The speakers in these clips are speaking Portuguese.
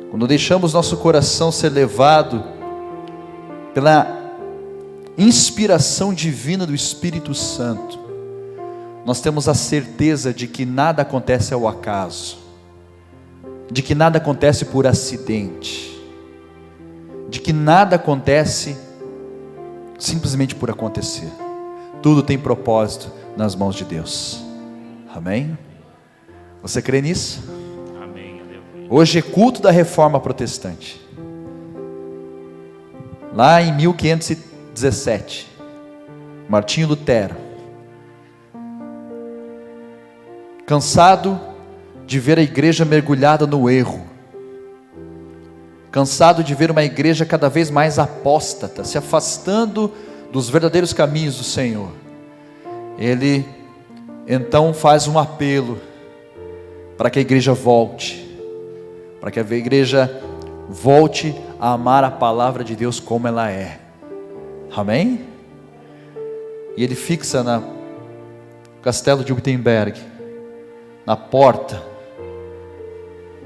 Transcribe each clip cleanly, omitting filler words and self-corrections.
Quando deixamos nosso coração ser levado pela inspiração divina do Espírito Santo, nós temos a certeza de que nada acontece ao acaso, de que nada acontece por acidente, de que nada acontece simplesmente por acontecer. Tudo tem propósito nas mãos de Deus. Amém? Você crê nisso? Amém. Aleluia. Hoje é culto da Reforma Protestante. Lá em 1517, Martinho Lutero, cansado de ver a igreja mergulhada no erro, cansado de ver uma igreja cada vez mais apóstata, se afastando dos verdadeiros caminhos do Senhor, ele então faz um apelo para que a igreja volte, para que a igreja volte a amar a palavra de Deus como ela é. Amém? E ele fixa no castelo de Wittenberg, na porta,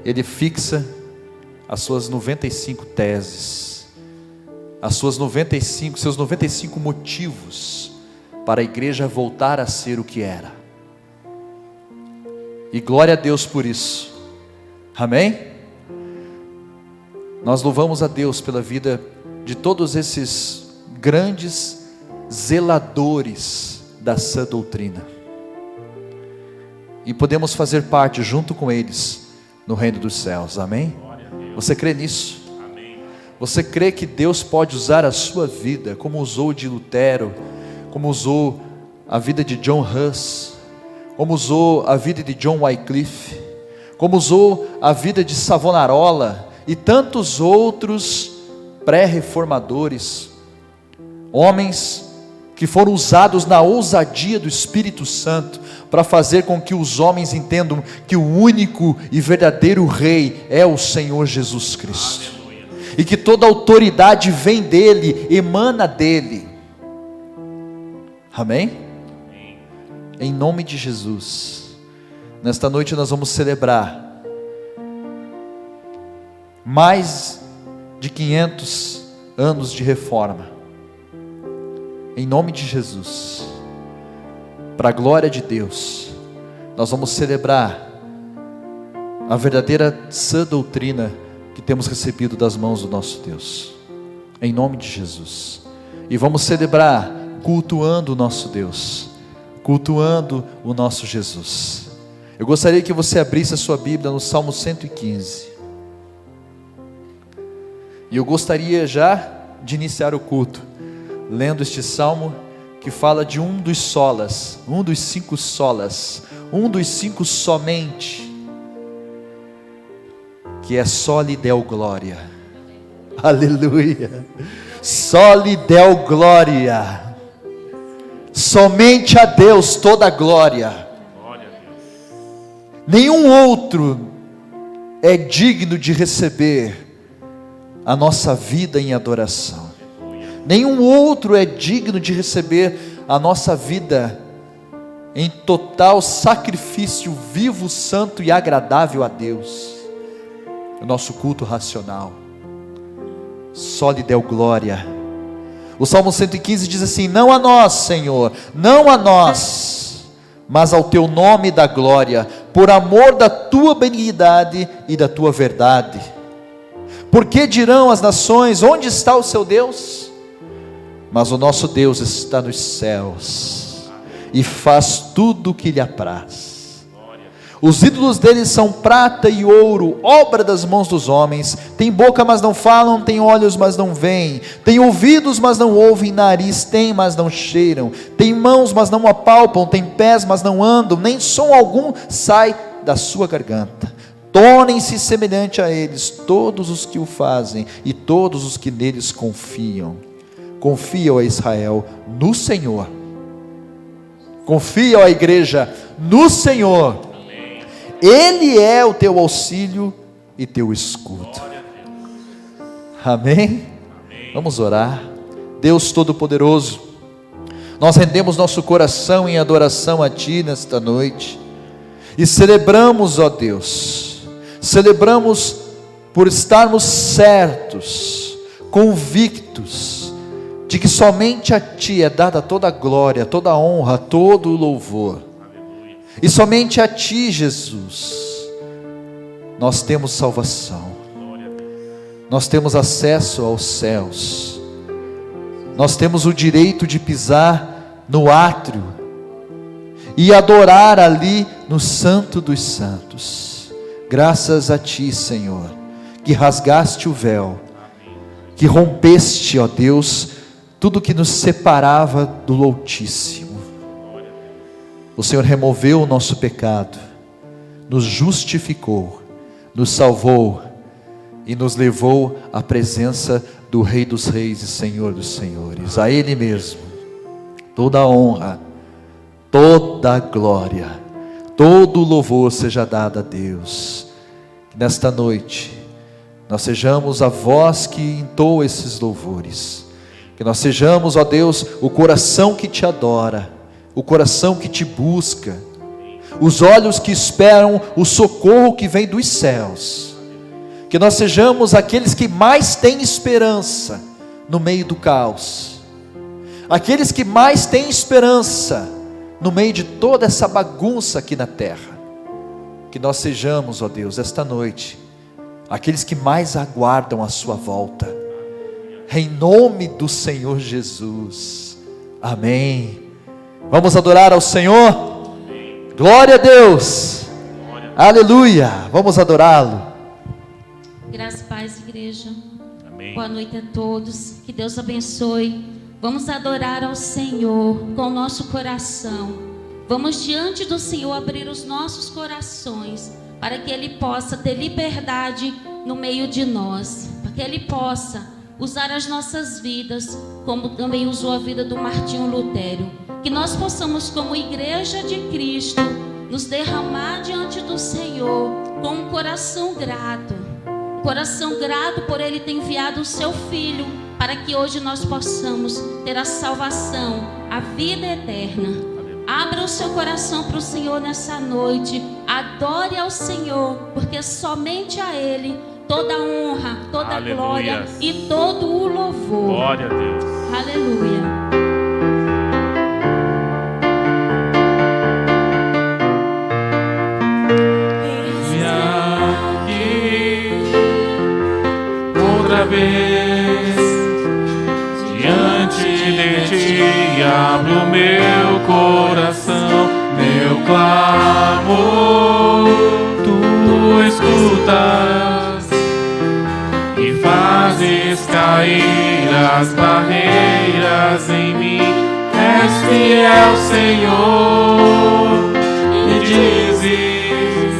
ele fixa as suas 95 teses, seus 95 motivos para a igreja voltar a ser o que era. E glória a Deus por isso. Amém? Nós louvamos a Deus pela vida de todos esses grandes zeladores da sã doutrina, e podemos fazer parte junto com eles no reino dos céus. Amém? Você crê nisso? Amém. Você crê que Deus pode usar a sua vida como usou de Lutero, como usou a vida de John Huss, como usou a vida de John Wycliffe, como usou a vida de Savonarola e tantos outros pré-reformadores, homens que foram usados na ousadia do Espírito Santo para fazer com que os homens entendam que o único e verdadeiro Rei é o Senhor Jesus Cristo. Aleluia. E que toda autoridade vem dele, emana dele. Amém? Amém. Em nome de Jesus, nesta noite nós vamos celebrar mais de 500 anos de reforma. Em nome de Jesus, para a glória de Deus, nós vamos celebrar a verdadeira sã doutrina que temos recebido das mãos do nosso Deus, em nome de Jesus. E vamos celebrar cultuando o nosso Deus, cultuando o nosso Jesus. Eu gostaria que você abrisse a sua Bíblia no Salmo 115. E eu gostaria já de iniciar o culto lendo este salmo, que fala de um dos solas, um dos 5 solas, um dos 5 somente, que é só lhe deu glória. Aleluia. Só lhe deu glória. Somente a Deus toda a glória. Glória a Deus. Nenhum outro é digno de receber a nossa vida em adoração. Nenhum outro é digno de receber a nossa vida em total sacrifício vivo, santo e agradável a Deus. O nosso culto racional. Só lhe deu glória. O Salmo 115 diz assim: não a nós, Senhor, não a nós, mas ao teu nome dá glória, por amor da tua benignidade e da tua verdade. Porque dirão as nações: onde está o seu Deus? Mas o nosso Deus está nos céus e faz tudo o que lhe apraz. Os ídolos deles são prata e ouro, obra das mãos dos homens. Tem boca, mas não falam, tem olhos, mas não veem, tem ouvidos, mas não ouvem, nariz tem, mas não cheiram, tem mãos, mas não apalpam, tem pés, mas não andam, nem som algum sai da sua garganta. Tornem-se semelhante a eles todos os que o fazem e todos os que neles confiam. Confia, ó Israel, no Senhor. Confia, ó igreja, no Senhor. Amém. Ele é o teu auxílio e teu escudo. Glória a Deus. Amém? Amém. Vamos orar. Deus Todo-Poderoso, nós rendemos nosso coração em adoração a Ti nesta noite, e celebramos, ó Deus, celebramos por estarmos certos, convictos, de que somente a Ti é dada toda a glória, toda a honra, todo o louvor, e somente a Ti, Jesus, nós temos salvação, nós temos acesso aos céus, nós temos o direito de pisar no átrio, e adorar ali no Santo dos Santos, graças a Ti, Senhor, que rasgaste o véu, que rompeste, ó Deus, tudo que nos separava do Altíssimo. O Senhor removeu o nosso pecado, nos justificou, nos salvou e nos levou à presença do Rei dos Reis e Senhor dos Senhores. A Ele mesmo toda a honra, toda a glória, todo o louvor seja dado a Deus. Que nesta noite nós sejamos a voz que entoa esses louvores, que nós sejamos, ó Deus, o coração que Te adora, o coração que Te busca, os olhos que esperam o socorro que vem dos céus, que nós sejamos aqueles que mais têm esperança no meio do caos, aqueles que mais têm esperança no meio de toda essa bagunça aqui na terra. Que nós sejamos, ó Deus, esta noite, aqueles que mais aguardam a Sua volta, em nome do Senhor Jesus, amém. Vamos adorar ao Senhor? Amém. Glória a Deus, aleluia, vamos adorá-lo. Graças e paz, igreja. Amém. Boa noite a todos, que Deus abençoe. Vamos adorar ao Senhor com o nosso coração. Vamos diante do Senhor abrir os nossos corações, para que Ele possa ter liberdade no meio de nós, para que Ele possa usar as nossas vidas, como também usou a vida do Martinho Lutero. Que nós possamos, como igreja de Cristo, nos derramar diante do Senhor com um coração grato por Ele ter enviado o Seu Filho, para que hoje nós possamos ter a salvação, a vida eterna. Abra o seu coração para o Senhor nessa noite, adore ao Senhor, porque somente a Ele toda a honra, toda a glória e todo o louvor. Glória a Deus. Aleluia. Outra vez diante de Ti abro meu coração, meu clamor Tu escutas e fazes cair as barreiras em mim. És fiel, Senhor, e dizes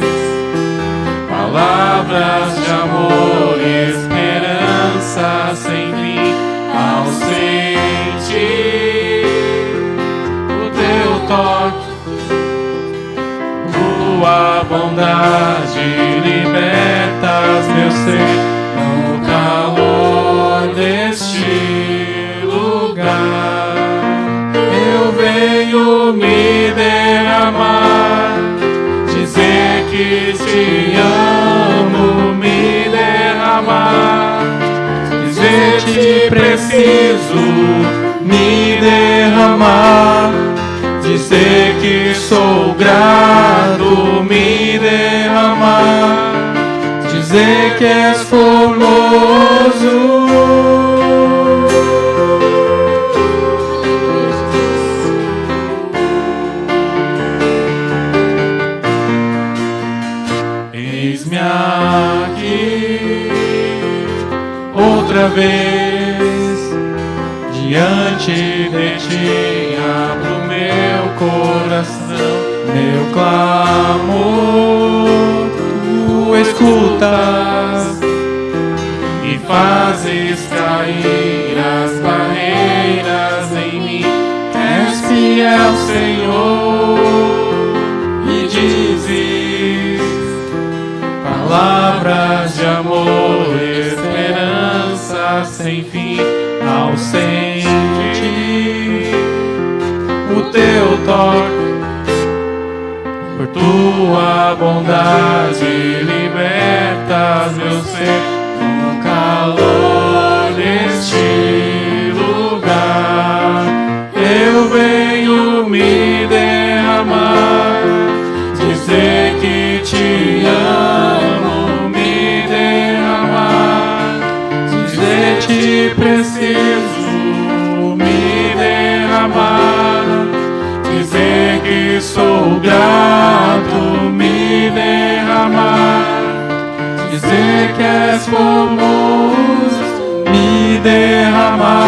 palavras de amor e esperança sem fim. Ao sentir o Teu toque, Tua bondade libertas meu ser no calor deste lugar. Eu venho me derramar, dizer que Te amo, me derramar, dizer que preciso me derramar, dizer que sou grato, me derramar, dizer que És formoso. Eis-me aqui outra vez, diante de Ti abro meu coração, meu clamor Tu escutas e fazes cair as barreiras em mim. És fiel, Senhor, e dizes palavras de amor, esperança sem fim. Ao sentir o Teu toque, por Tua tua bondade libertas meu ser no calor deste lugar. Eu venho me derramar, dizer que te amo, me derramar, dizer te preciso, me derramar, dizer que sou grato, me derramar, dizer que és formoso, me derramar,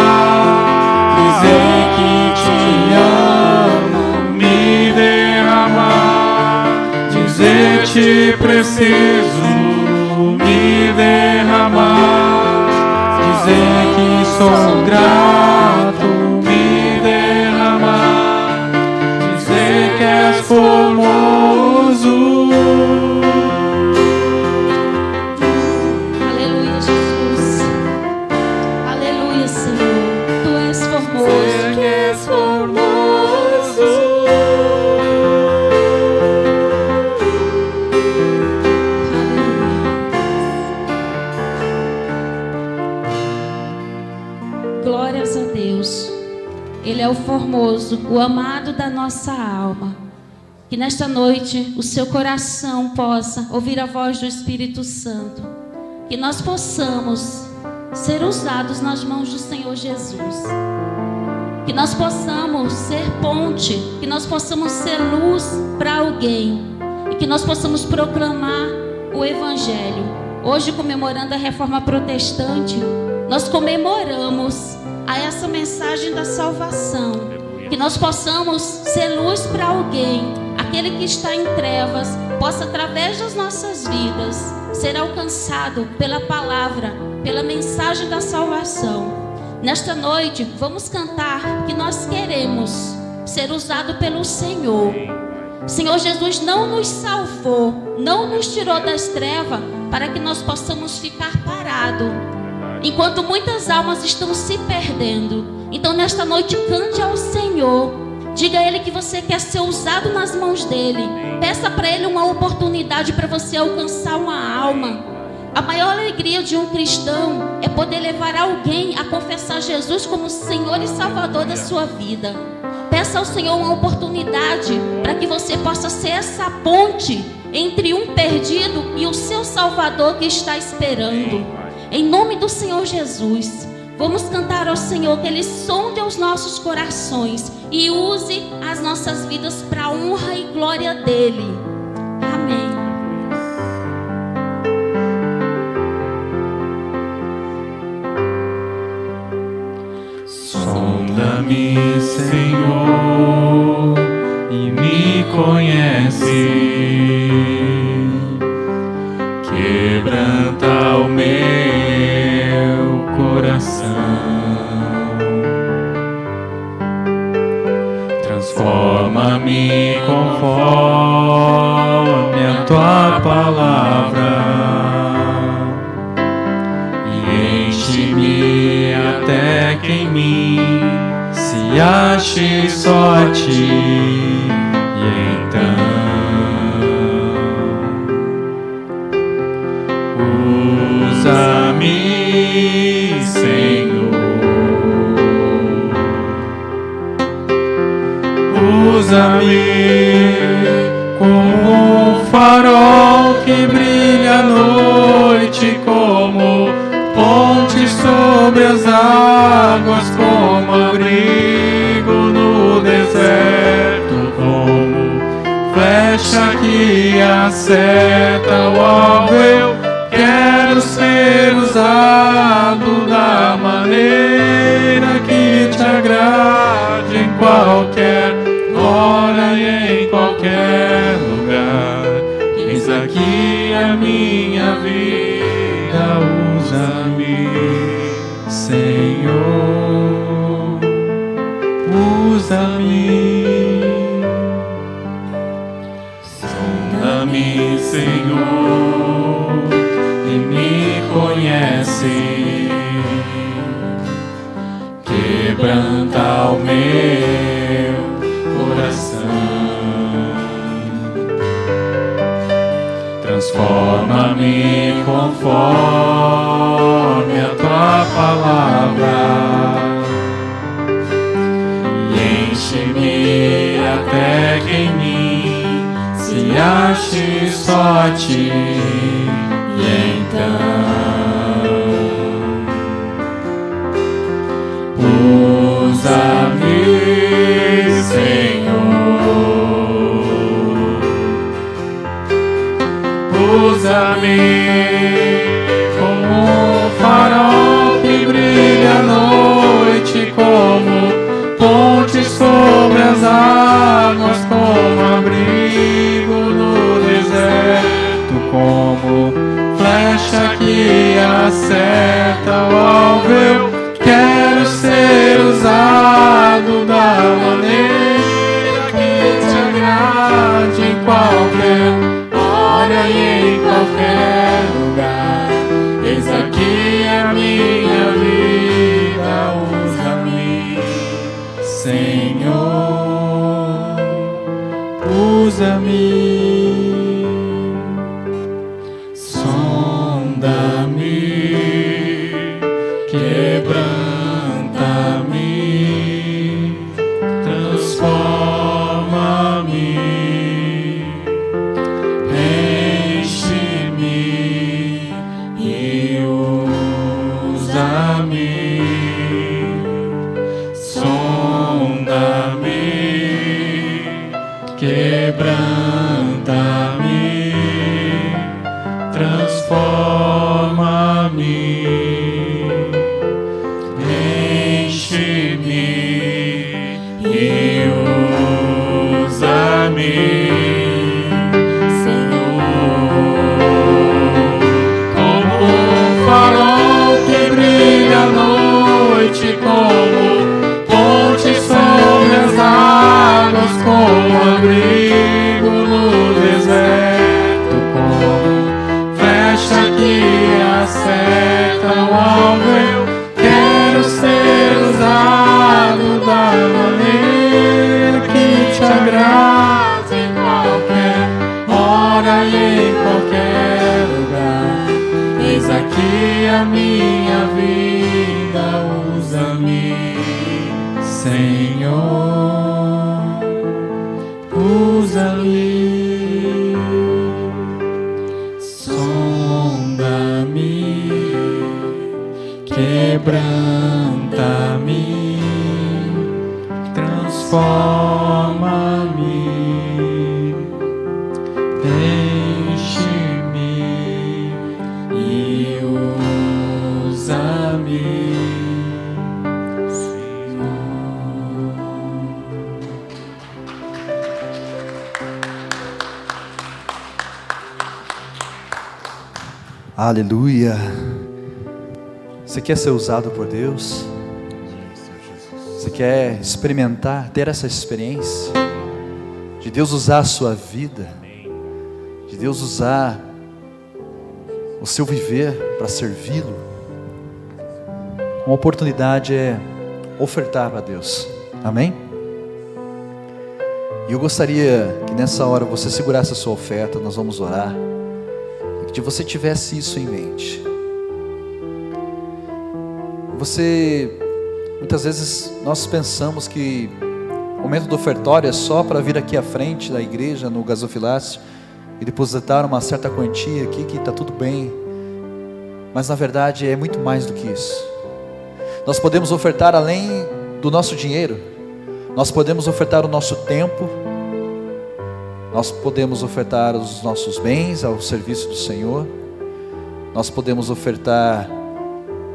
dizer que te amo, me derramar, dizer te preciso, me derramar, dizer que sou grato, me derramar, dizer que és formoso. Aleluia, Jesus. Aleluia, Senhor. Tu és formoso. Que és formoso. Glórias a Deus. Ele é o formoso, o amado da nossa alma. Que nesta noite o seu coração possa ouvir a voz do Espírito Santo. Que nós possamos ser usados nas mãos do Senhor Jesus. Que nós possamos ser ponte, que nós possamos ser luz para alguém. E que nós possamos proclamar o Evangelho. Hoje, comemorando a Reforma Protestante, nós comemoramos a essa mensagem da salvação. Que nós possamos ser luz para alguém. Aquele que está em trevas possa, através das nossas vidas, ser alcançado pela palavra, pela mensagem da salvação. Nesta noite, vamos cantar que nós queremos ser usados pelo Senhor. Senhor Jesus não nos salvou, não nos tirou das trevas para que nós possamos ficar parados, enquanto muitas almas estão se perdendo. Então nesta noite cante ao Senhor, diga a Ele que você quer ser usado nas mãos dEle, peça para Ele uma oportunidade para você alcançar uma alma. A maior alegria de um cristão é poder levar alguém a confessar Jesus como Senhor e Salvador da sua vida. Peça ao Senhor uma oportunidade para que você possa ser essa ponte entre um perdido e o seu Salvador que está esperando. Em nome do Senhor Jesus, vamos cantar ao Senhor que Ele sonde os nossos corações e use as nossas vidas para a honra e glória dEle. Amém. Sonda-me, Senhor, e me conhece. Quebranta o meu coração, transforma-me conforme a tua palavra e enche-me até que em mim se ache só a ti. E então usa-me, Senhor, usa-me como um farol que brilha à noite, como ponte sobre as águas, como abrigo no deserto, como flecha que acerta o alvo. Eu quero ser usado da maneira que te agrade, em qualquer hora e em qualquer lugar. Eis aqui a minha vida, usa-me, Senhor, usa-me. Sonda-me, Senhor, e me conhece. Quebranta o meu coração, Transforma-me conforme a tua palavra e enche-me até que em mim se ache só a ti. E então usa-me, Senhor, usa-me como um farol que brilha à noite, como ponte sobre as águas, como abrigo no deserto, como flecha que acerta o alvo. Eu quero ser usado da maneira que te agrade, em qualquer hora e em qualquer lugar. Eis aqui a minha vida, usa-me, Senhor, usa-me. Sonda-me, quebranta-me, transforma-me, enche-me e usa-me. Sonda-me, quebranta-me, transforma-me, enche-me e usa-me, Senhor, como um farol que brilha à noite, como ponte sobre as águas, como abrigo no deserto, como flecha que acerta o alvo. Eu quero ser usado da maneira que te agrada, em qualquer hora e em qualquer lugar. Eis aqui a minha vida, usa-me, Senhor, usa-me. Sonda-me, quebranta-me, transforma-me, enche-me e usa-me, Senhor. Aleluia. Você quer ser usado por Deus? Você quer experimentar, ter essa experiência de Deus usar a sua vida, de Deus usar o seu viver para servi-lo? Uma oportunidade é ofertar para Deus. Amém? E eu gostaria que nessa hora você segurasse a sua oferta. Nós vamos orar, e que você tivesse isso em mente. Muitas vezes nós pensamos que o momento do ofertório é só para vir aqui à frente da igreja, no gasofilácio, e depositar uma certa quantia aqui, que está tudo bem. Mas na verdade é muito mais do que isso. Nós podemos ofertar além do nosso dinheiro. Nós podemos ofertar o nosso tempo. Nós podemos ofertar os nossos bens ao serviço do Senhor. Nós podemos ofertar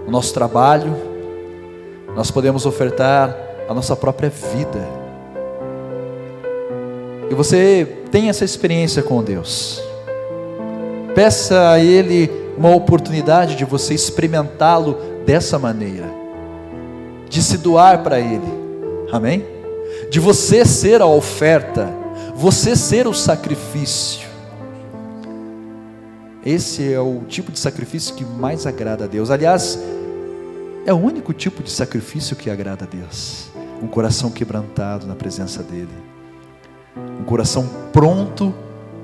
o nosso trabalho. Nós podemos ofertar a nossa própria vida. E você tem essa experiência com Deus. Peça a Ele uma oportunidade de você experimentá-lo dessa maneira, de se doar para Ele. Amém? De você ser a oferta, você ser o sacrifício. Esse é o tipo de sacrifício que mais agrada a Deus. Aliás, é o único tipo de sacrifício que agrada a Deus. Um coração quebrantado na presença dEle, um coração pronto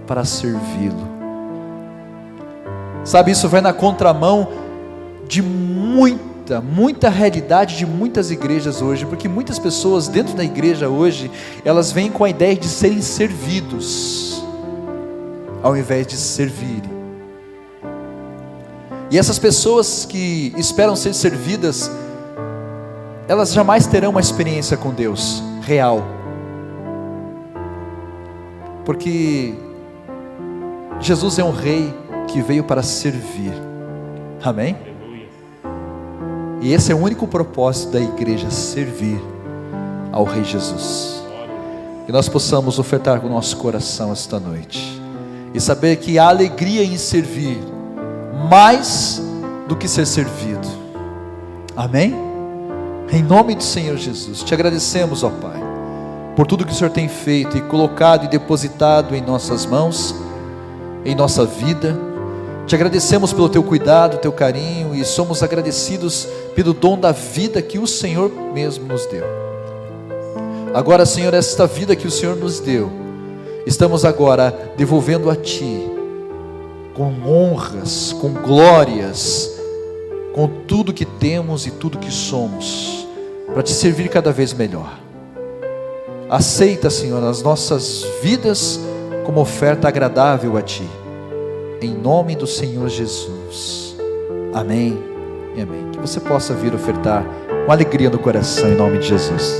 para servi-lo. Sabe, isso vai na contramão de muita realidade de muitas igrejas hoje, porque muitas pessoas dentro da igreja hoje, elas vêm com a ideia de serem servidos, ao invés de servirem. E essas pessoas que esperam ser servidas, elas jamais terão uma experiência com Deus real, porque Jesus é um rei que veio para servir, amém? E esse é o único propósito da igreja, servir ao Rei Jesus. Que nós possamos ofertar com o nosso coração esta noite, e saber que há alegria em servir, mais do que ser servido, amém? Em nome do Senhor Jesus, te agradecemos, ó Pai, por tudo que o Senhor tem feito e colocado e depositado em nossas mãos, em nossa vida. Te agradecemos pelo teu cuidado, teu carinho, e somos agradecidos pelo dom da vida que o Senhor mesmo nos deu. Agora, Senhor, esta vida que o Senhor nos deu, estamos agora devolvendo a Ti, com honras, com glórias, com tudo que temos e tudo que somos, para Te servir cada vez melhor. Aceita, Senhor, as nossas vidas como oferta agradável a Ti, em nome do Senhor Jesus, amém e amém. Que você possa vir ofertar com alegria no coração, em nome de Jesus.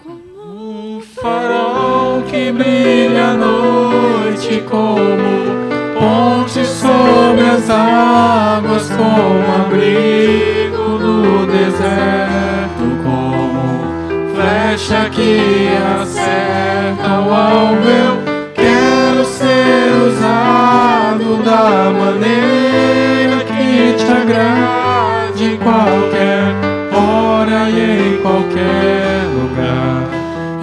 Como um farol que brilha à noite, como ponte sobre as águas, como abrigo no deserto, como flecha que acerta o alvo. Quero ser usado da maneira que te agrade, em qualquer hora e em qualquer lugar.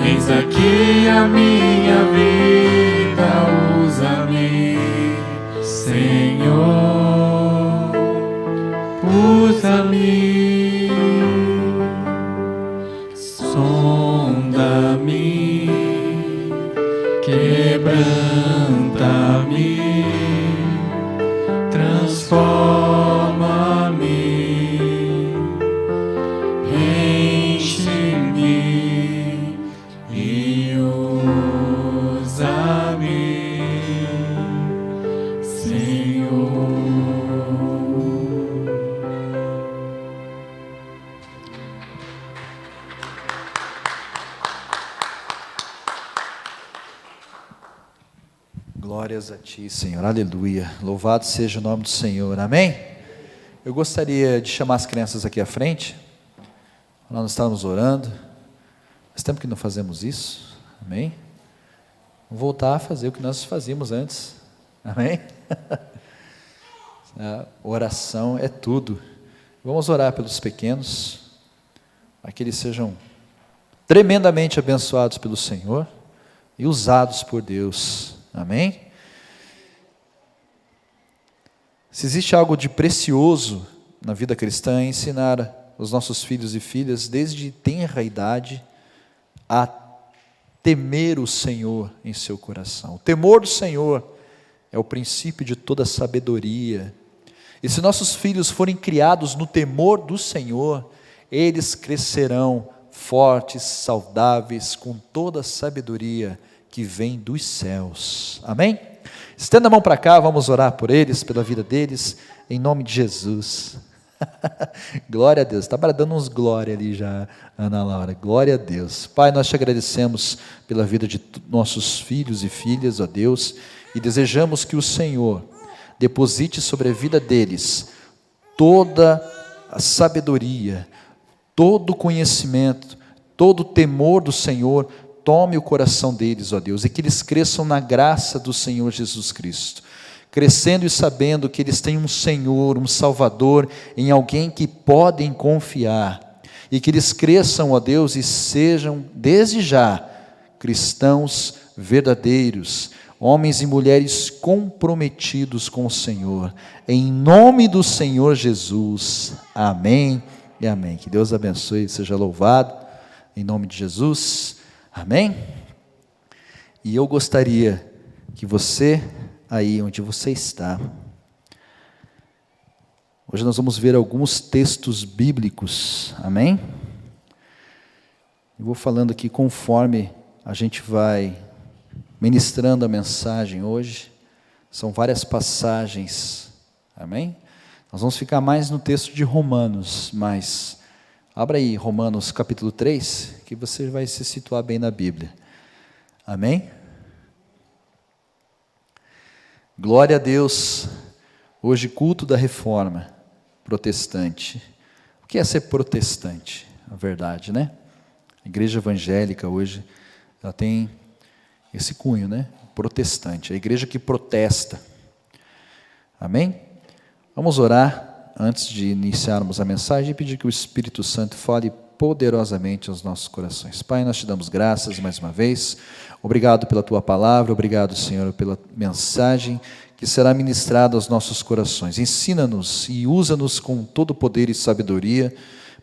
Eis aqui a minha vida, usa-me, Senhor, usa-me, sonda-me, quebranta-me, transforma-me, enche-me e usa-me, Senhor. Glórias a Ti, Senhor, aleluia, louvado seja o nome do Senhor, amém? Eu gostaria de chamar as crianças aqui à frente. Nós estávamos orando, faz tempo que não fazemos isso, amém? Vamos voltar a fazer o que nós fazíamos antes, amém? A oração é tudo. Vamos orar pelos pequenos, para que eles sejam tremendamente abençoados pelo Senhor e usados por Deus, amém? Se existe algo de precioso na vida cristã, é ensinar os nossos filhos e filhas, desde tenra idade, a temer o Senhor em seu coração. O temor do Senhor é o princípio de toda sabedoria. E se nossos filhos forem criados no temor do Senhor, eles crescerão fortes, saudáveis, com toda a sabedoria que vem dos céus, amém? Estenda a mão para cá, vamos orar por eles, pela vida deles, em nome de Jesus. Glória a Deus, está bradando uns glória ali já, Ana Laura, glória a Deus. Pai, nós te agradecemos pela vida de nossos filhos e filhas, ó Deus, e desejamos que o Senhor deposite sobre a vida deles toda a sabedoria, todo o conhecimento, todo o temor do Senhor. Tome o coração deles, ó Deus, e que eles cresçam na graça do Senhor Jesus Cristo, crescendo e sabendo que eles têm um Senhor, um Salvador, em alguém que podem confiar, e que eles cresçam, ó Deus, e sejam, desde já, cristãos verdadeiros, homens e mulheres comprometidos com o Senhor, em nome do Senhor Jesus, amém e amém. Que Deus abençoe, seja louvado, em nome de Jesus. Amém? E eu gostaria que você, aí onde você está. Hoje nós vamos ver alguns textos bíblicos, amém? Eu vou falando aqui conforme a gente vai ministrando a mensagem hoje. São várias passagens, amém? Nós vamos ficar mais no texto de Romanos, mas abra aí Romanos capítulo 3, que você vai se situar bem na Bíblia, amém? Glória a Deus. Hoje culto da Reforma Protestante. O que é ser protestante? A verdade, né? A igreja evangélica hoje, ela tem esse cunho, né? Protestante, a igreja que protesta. Amém? Vamos orar antes de iniciarmos a mensagem e pedir que o Espírito Santo fale poderosamente aos nossos corações. Pai, nós te damos graças mais uma vez. Obrigado pela tua palavra, obrigado, Senhor, pela mensagem que será ministrada aos nossos corações. Ensina-nos e usa-nos com todo poder e sabedoria,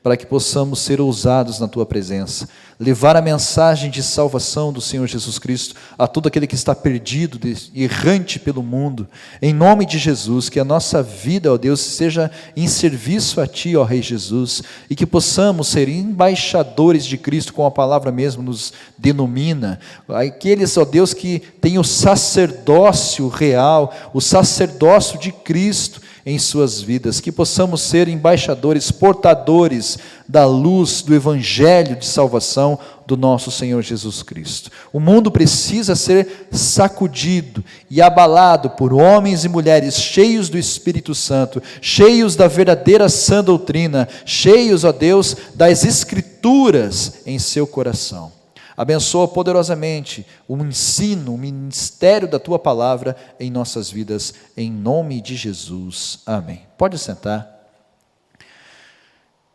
para que possamos ser ousados na Tua presença, levar a mensagem de salvação do Senhor Jesus Cristo a todo aquele que está perdido, errante pelo mundo, em nome de Jesus, que a nossa vida, ó Deus, seja em serviço a Ti, ó Rei Jesus, e que possamos ser embaixadores de Cristo, como a palavra mesmo nos denomina, aqueles, ó Deus, que têm o sacerdócio real, o sacerdócio de Cristo, em suas vidas, que possamos ser embaixadores, portadores da luz do Evangelho de salvação do nosso Senhor Jesus Cristo. O mundo precisa ser sacudido e abalado por homens e mulheres cheios do Espírito Santo, cheios da verdadeira sã doutrina, cheios, ó Deus, das Escrituras em seu coração. Abençoa poderosamente o ensino, o ministério da Tua palavra em nossas vidas, em nome de Jesus. Amém. Pode sentar.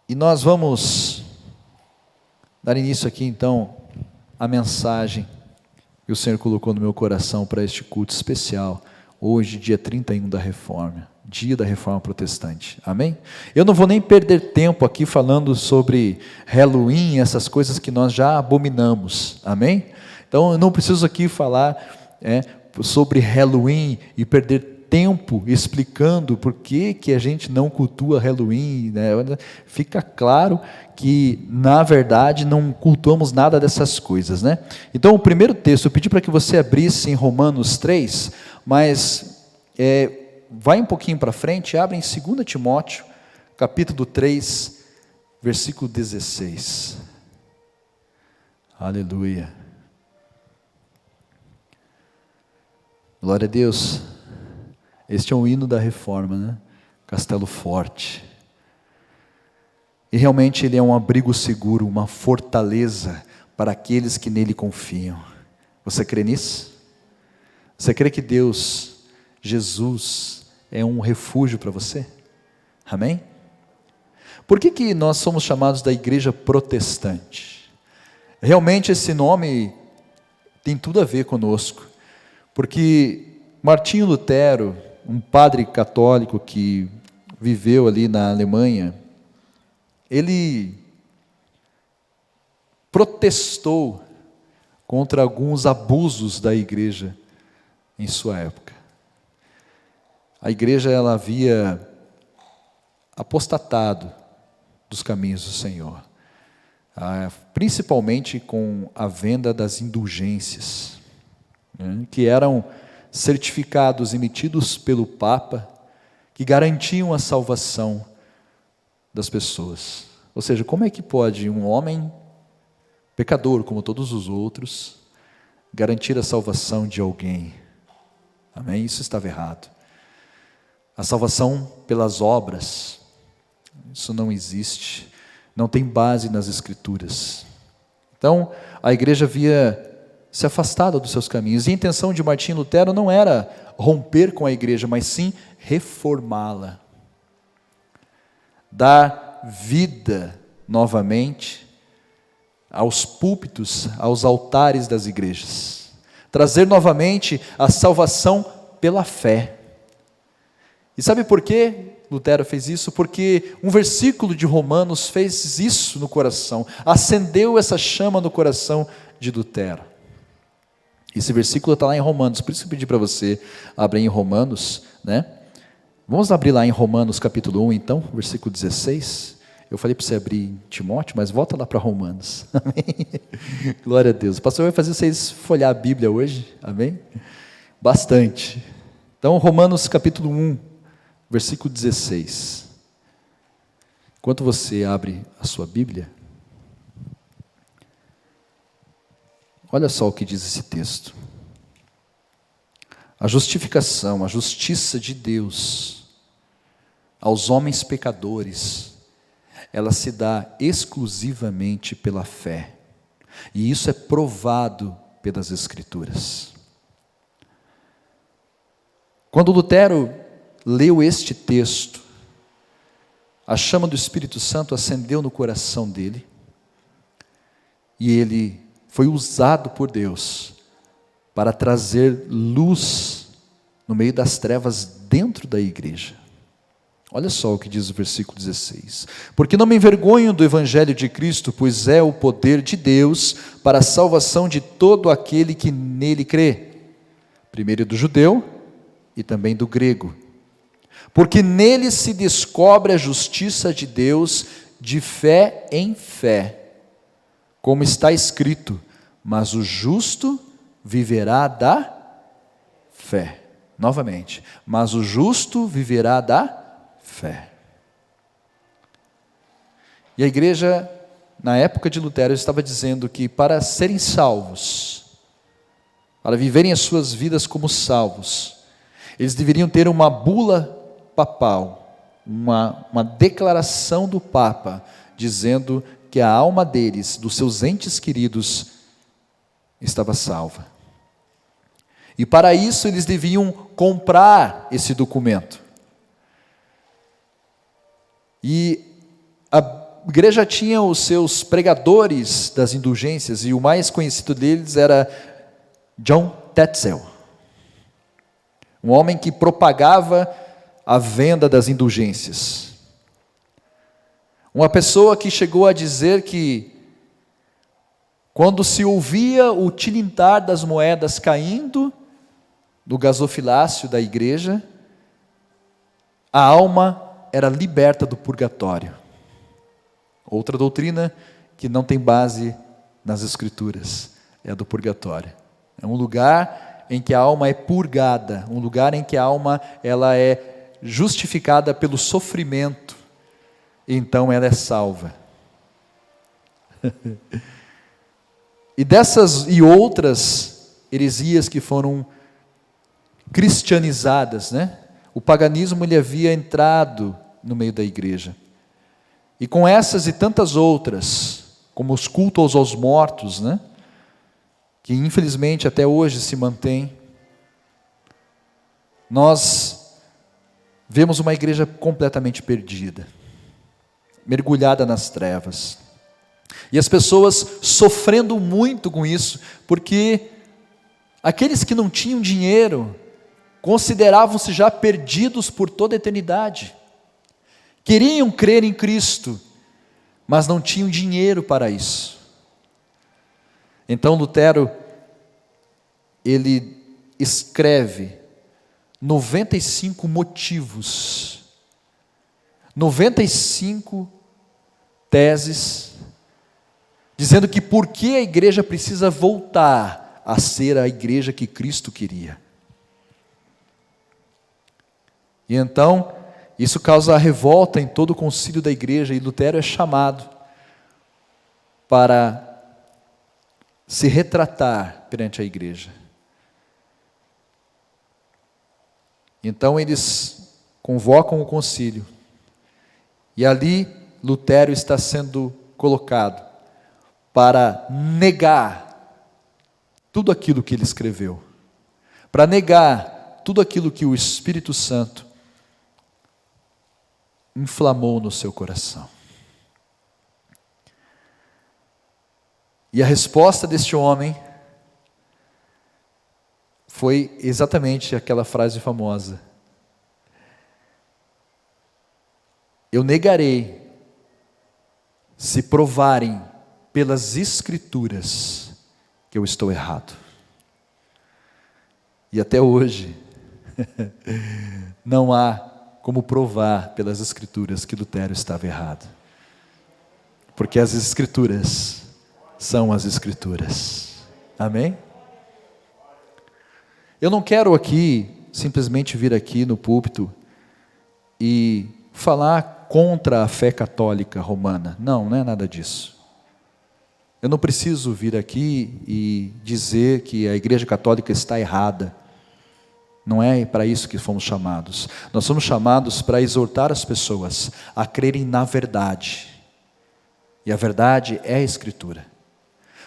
E nós vamos dar início aqui então à mensagem que o Senhor colocou no meu coração para este culto especial, hoje, dia 31 da Reforma. Dia da Reforma Protestante, amém? Eu não vou nem perder tempo aqui falando sobre Halloween, essas coisas que nós já abominamos, amém? Então eu não preciso aqui falar sobre Halloween e perder tempo explicando por que a gente não cultua Halloween, né? Fica claro que na verdade não cultuamos nada dessas coisas, né? Então o primeiro texto, eu pedi para que você abrisse em Romanos 3, mas vai um pouquinho para frente, abre em 2 Timóteo, capítulo 3, versículo 16. Aleluia. Glória a Deus. Este é um hino da Reforma, né? Castelo forte. E realmente ele é um abrigo seguro, uma fortaleza para aqueles que nele confiam. Você crê nisso? Você crê que Deus, Jesus, é um refúgio para você? Amém? Por que nós somos chamados da igreja protestante? Realmente esse nome tem tudo a ver conosco, porque Martinho Lutero, um padre católico que viveu ali na Alemanha, ele protestou contra alguns abusos da igreja em sua época. A igreja ela havia apostatado dos caminhos do Senhor, principalmente com a venda das indulgências, né, que eram certificados emitidos pelo Papa, que garantiam a salvação das pessoas. Ou seja, como é que pode um homem pecador como todos os outros garantir a salvação de alguém? Amém? Isso estava errado. A salvação pelas obras, isso não existe, não tem base nas Escrituras. Então, a igreja havia se afastado dos seus caminhos, e a intenção de Martinho Lutero não era romper com a igreja, mas sim reformá-la, dar vida novamente aos púlpitos, aos altares das igrejas, trazer novamente a salvação pela fé. E sabe por que Lutero fez isso? Porque um versículo de Romanos fez isso no coração, acendeu essa chama no coração de Lutero. Esse versículo está lá em Romanos, por isso que eu pedi para você abrir em Romanos, né? Vamos abrir lá em Romanos capítulo 1 então, versículo 16. Eu falei para você abrir em Timóteo, mas volta lá para Romanos. Amém? Glória a Deus. O pastor vai fazer vocês folhear a Bíblia hoje, amém? Bastante. Então, Romanos capítulo 1, versículo 16. Enquanto você abre a sua Bíblia, olha só o que diz esse texto. A justificação, a justiça de Deus aos homens pecadores, ela se dá exclusivamente pela fé. E isso é provado pelas Escrituras. Quando Lutero leu este texto, a chama do Espírito Santo acendeu no coração dele, e ele foi usado por Deus para trazer luz no meio das trevas dentro da igreja. Olha só o que diz o versículo 16. Porque não me envergonho do evangelho de Cristo, pois é o poder de Deus para a salvação de todo aquele que nele crê, primeiro do judeu e também do grego. Porque nele se descobre a justiça de Deus de fé em fé, como está escrito: mas o justo viverá da fé. Novamente, mas o justo viverá da fé. E a igreja, na época de Lutero, estava dizendo que para serem salvos, para viverem as suas vidas como salvos, eles deveriam ter uma bula papal, uma declaração do Papa, dizendo que a alma deles, dos seus entes queridos, estava salva. E para isso eles deviam comprar esse documento. E a igreja tinha os seus pregadores das indulgências, e o mais conhecido deles era John Tetzel, um homem que propagava a venda das indulgências. Uma pessoa que chegou a dizer que quando se ouvia o tilintar das moedas caindo do gasofilácio da igreja, a alma era liberta do purgatório. Outra doutrina que não tem base nas Escrituras é a do purgatório. É um lugar em que a alma é purgada, um lugar em que a alma ela é justificada pelo sofrimento, então ela é salva. E dessas e outras heresias que foram cristianizadas, né? O paganismo ele havia entrado no meio da igreja. E com essas e tantas outras, como os cultos aos mortos, né? Que infelizmente até hoje se mantém, nós vemos uma igreja completamente perdida, mergulhada nas trevas. E as pessoas sofrendo muito com isso, porque aqueles que não tinham dinheiro consideravam-se já perdidos por toda a eternidade. Queriam crer em Cristo, mas não tinham dinheiro para isso. Então Lutero, ele escreve 95 motivos, 95 teses, dizendo que por que a igreja precisa voltar a ser a igreja que Cristo queria. E então, isso causa a revolta em todo o concílio da igreja, e Lutero é chamado para se retratar perante a igreja. Então eles convocam o concílio, e ali Lutero está sendo colocado para negar tudo aquilo que ele escreveu, para negar tudo aquilo que o Espírito Santo inflamou no seu coração. E a resposta deste homem foi exatamente aquela frase famosa: eu negarei se provarem pelas Escrituras que eu estou errado. E até hoje, não há como provar pelas Escrituras que Lutero estava errado. Porque as Escrituras são as Escrituras. Amém? Eu não quero aqui, simplesmente vir aqui no púlpito e falar contra a fé católica romana. Não é nada disso. Eu não preciso vir aqui e dizer que a Igreja Católica está errada. Não é para isso que fomos chamados. Nós somos chamados para exortar as pessoas a crerem na verdade. E a verdade é a Escritura.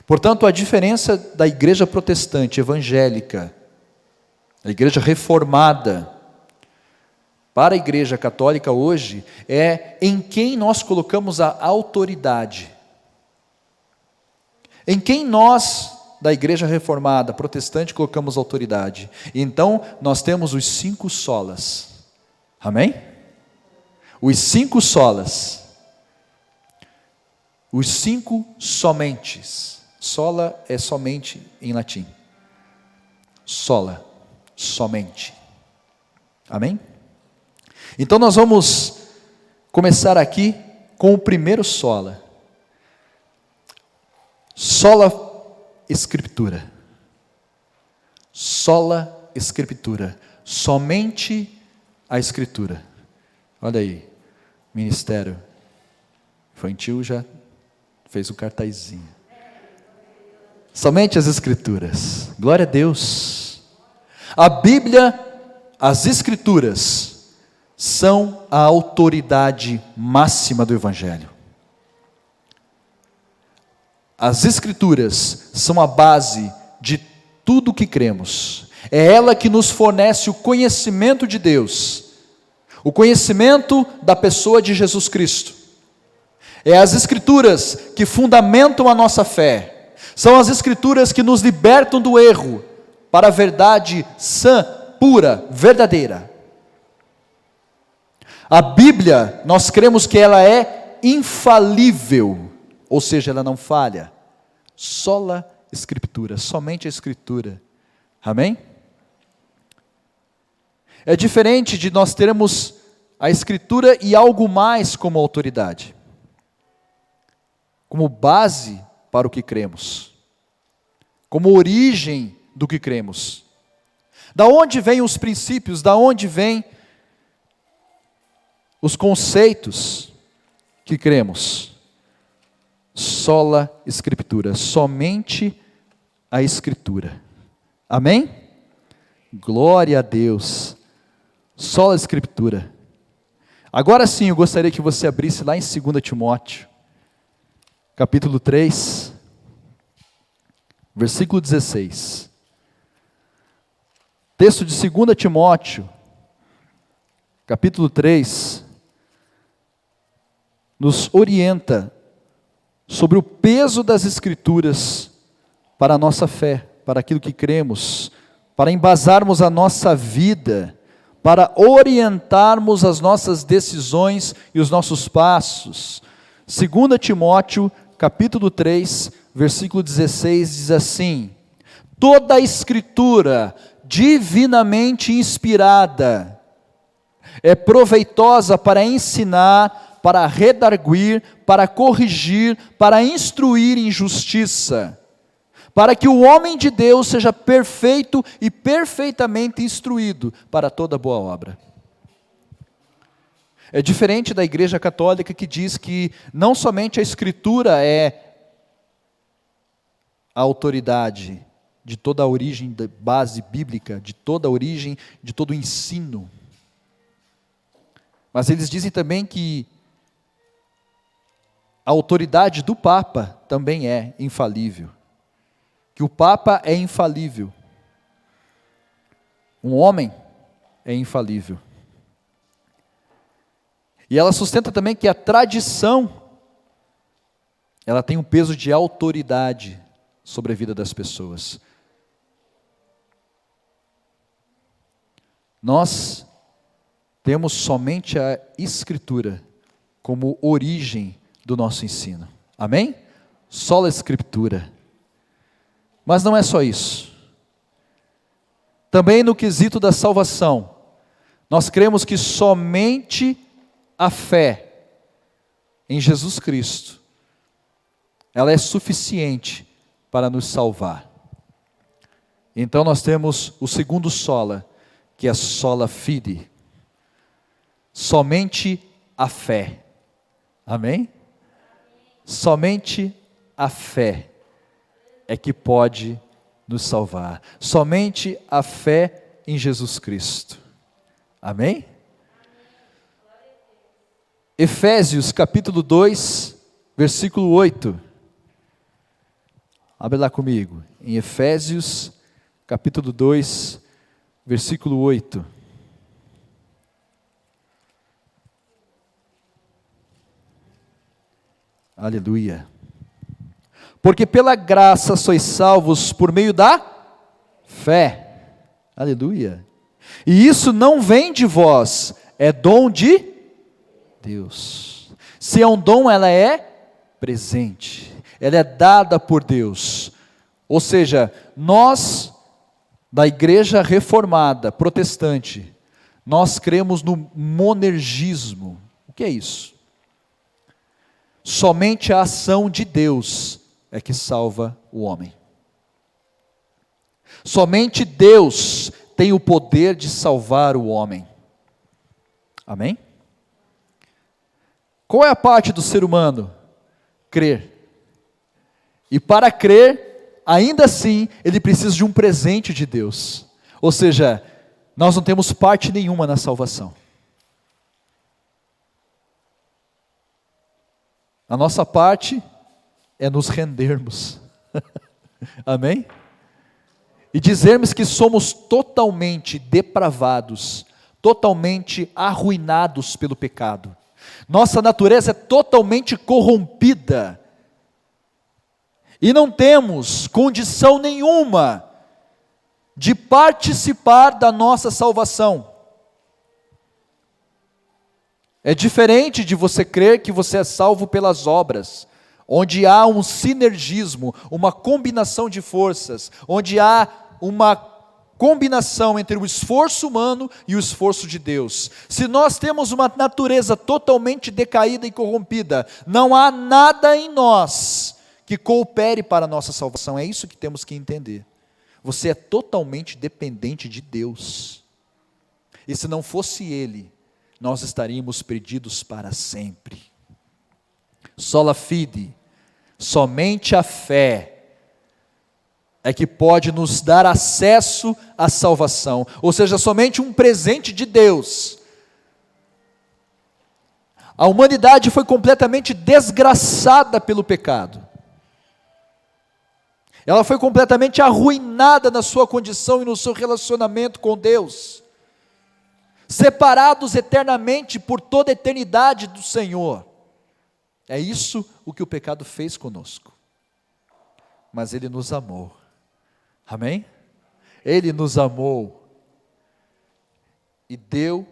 Portanto, a diferença da igreja protestante, evangélica, a igreja reformada, para a igreja católica hoje, é em quem nós colocamos a autoridade. Em quem nós, da igreja reformada, protestante, colocamos autoridade. Então, nós temos os 5 solas. Amém? Os 5 solas. Os 5 somentes. Sola é somente em latim. Sola, somente. Amém? Então nós vamos começar aqui com o primeiro sola. Sola Escritura. Sola Escritura. Somente a Escritura. Olha aí, ministério infantil já fez o cartazinho. Somente as Escrituras. Glória a Deus. A Bíblia, as Escrituras, são a autoridade máxima do Evangelho. As Escrituras são a base de tudo o que cremos. É ela que nos fornece o conhecimento de Deus, o conhecimento da pessoa de Jesus Cristo. É as Escrituras que fundamentam a nossa fé. São as Escrituras que nos libertam do erro para a verdade sã, pura, verdadeira. A Bíblia, nós cremos que ela é infalível, ou seja, ela não falha. Sola Escritura, somente a Escritura. Amém? É diferente de nós termos a Escritura e algo mais como autoridade, como base para o que cremos, como origem do que cremos. Da onde vêm os princípios, da onde vêm os conceitos que cremos? Sola Escritura, somente a Escritura. Amém? Glória a Deus. Sola Escritura. Agora sim, eu gostaria que você abrisse lá em 2 Timóteo, capítulo 3, versículo 16. Texto de 2 Timóteo, capítulo 3, nos orienta sobre o peso das Escrituras para a nossa fé, para aquilo que cremos, para embasarmos a nossa vida, para orientarmos as nossas decisões e os nossos passos. 2 Timóteo, capítulo 3, versículo 16, diz assim: toda a Escritura divinamente inspirada é proveitosa para ensinar, para redarguir, para corrigir, para instruir em justiça, para que o homem de Deus seja perfeito e perfeitamente instruído para toda boa obra. É diferente da Igreja Católica, que diz que não somente a Escritura é a autoridade de toda a origem da base bíblica, de toda a origem, de todo o ensino, mas eles dizem também que a autoridade do Papa também é infalível, que o Papa é infalível, um homem é infalível. E ela sustenta também que a tradição, ela tem um peso de autoridade sobre a vida das pessoas. Nós temos somente a Escritura como origem do nosso ensino. Amém? Sola Escritura. Mas não é só isso. Também no quesito da salvação, nós cremos que somente a fé em Jesus Cristo, ela é suficiente para nos salvar. Então nós temos o segundo sola, que é sola fide. Somente a fé. Amém? Somente a fé é que pode nos salvar. Somente a fé em Jesus Cristo. Amém? Efésios capítulo 2, versículo 8. Abre lá comigo. Em Efésios capítulo 2, versículo 8. Aleluia. Porque pela graça sois salvos por meio da fé. Aleluia. E isso não vem de vós, é dom de Deus. Se é um dom, ela é presente. Ela é dada por Deus. Ou seja, nós, da igreja reformada, protestante, nós cremos no monergismo. O que é isso? Somente a ação de Deus é que salva o homem. Somente Deus tem o poder de salvar o homem. Amém? Qual é a parte do ser humano? Crer. E para crer, ainda assim, ele precisa de um presente de Deus. Ou seja, nós não temos parte nenhuma na salvação. A nossa parte é nos rendermos. Amém? E dizermos que somos totalmente depravados, totalmente arruinados pelo pecado. Nossa natureza é totalmente corrompida. E não temos condição nenhuma de participar da nossa salvação. É diferente de você crer que você é salvo pelas obras, onde há um sinergismo, uma combinação de forças, onde há uma combinação entre o esforço humano e o esforço de Deus. Se nós temos uma natureza totalmente decaída e corrompida, não há nada em nós que coopere para a nossa salvação. É isso que temos que entender. Você é totalmente dependente de Deus. E se não fosse Ele, nós estaríamos perdidos para sempre. Sola fide, somente a fé é que pode nos dar acesso à salvação, ou seja, somente um presente de Deus. A humanidade foi completamente desgraçada pelo pecado. Ela foi completamente arruinada na sua condição e no seu relacionamento com Deus. Separados eternamente por toda a eternidade do Senhor. É isso o que o pecado fez conosco. Mas Ele nos amou. Amém? Ele nos amou e deu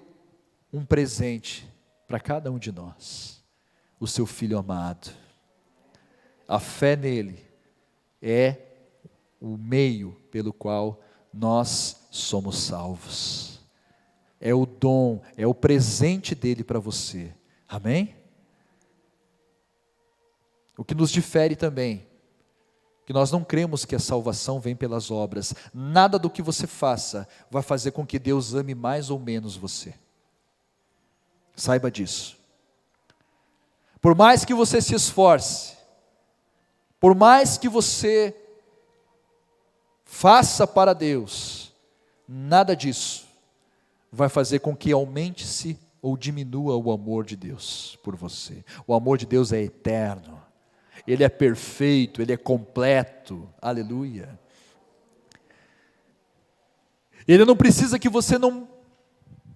um presente para cada um de nós. O seu Filho amado. A fé nele é o meio pelo qual nós somos salvos. É o dom, é o presente dele para você. Amém? O que nos difere também, que nós não cremos que a salvação vem pelas obras. Nada do que você faça vai fazer com que Deus ame mais ou menos você. Saiba disso. Por mais que você se esforce, por mais que você faça para Deus, nada disso vai fazer com que aumente-se ou diminua o amor de Deus por você. O amor de Deus é eterno, Ele é perfeito, Ele é completo, aleluia. Ele não precisa que você não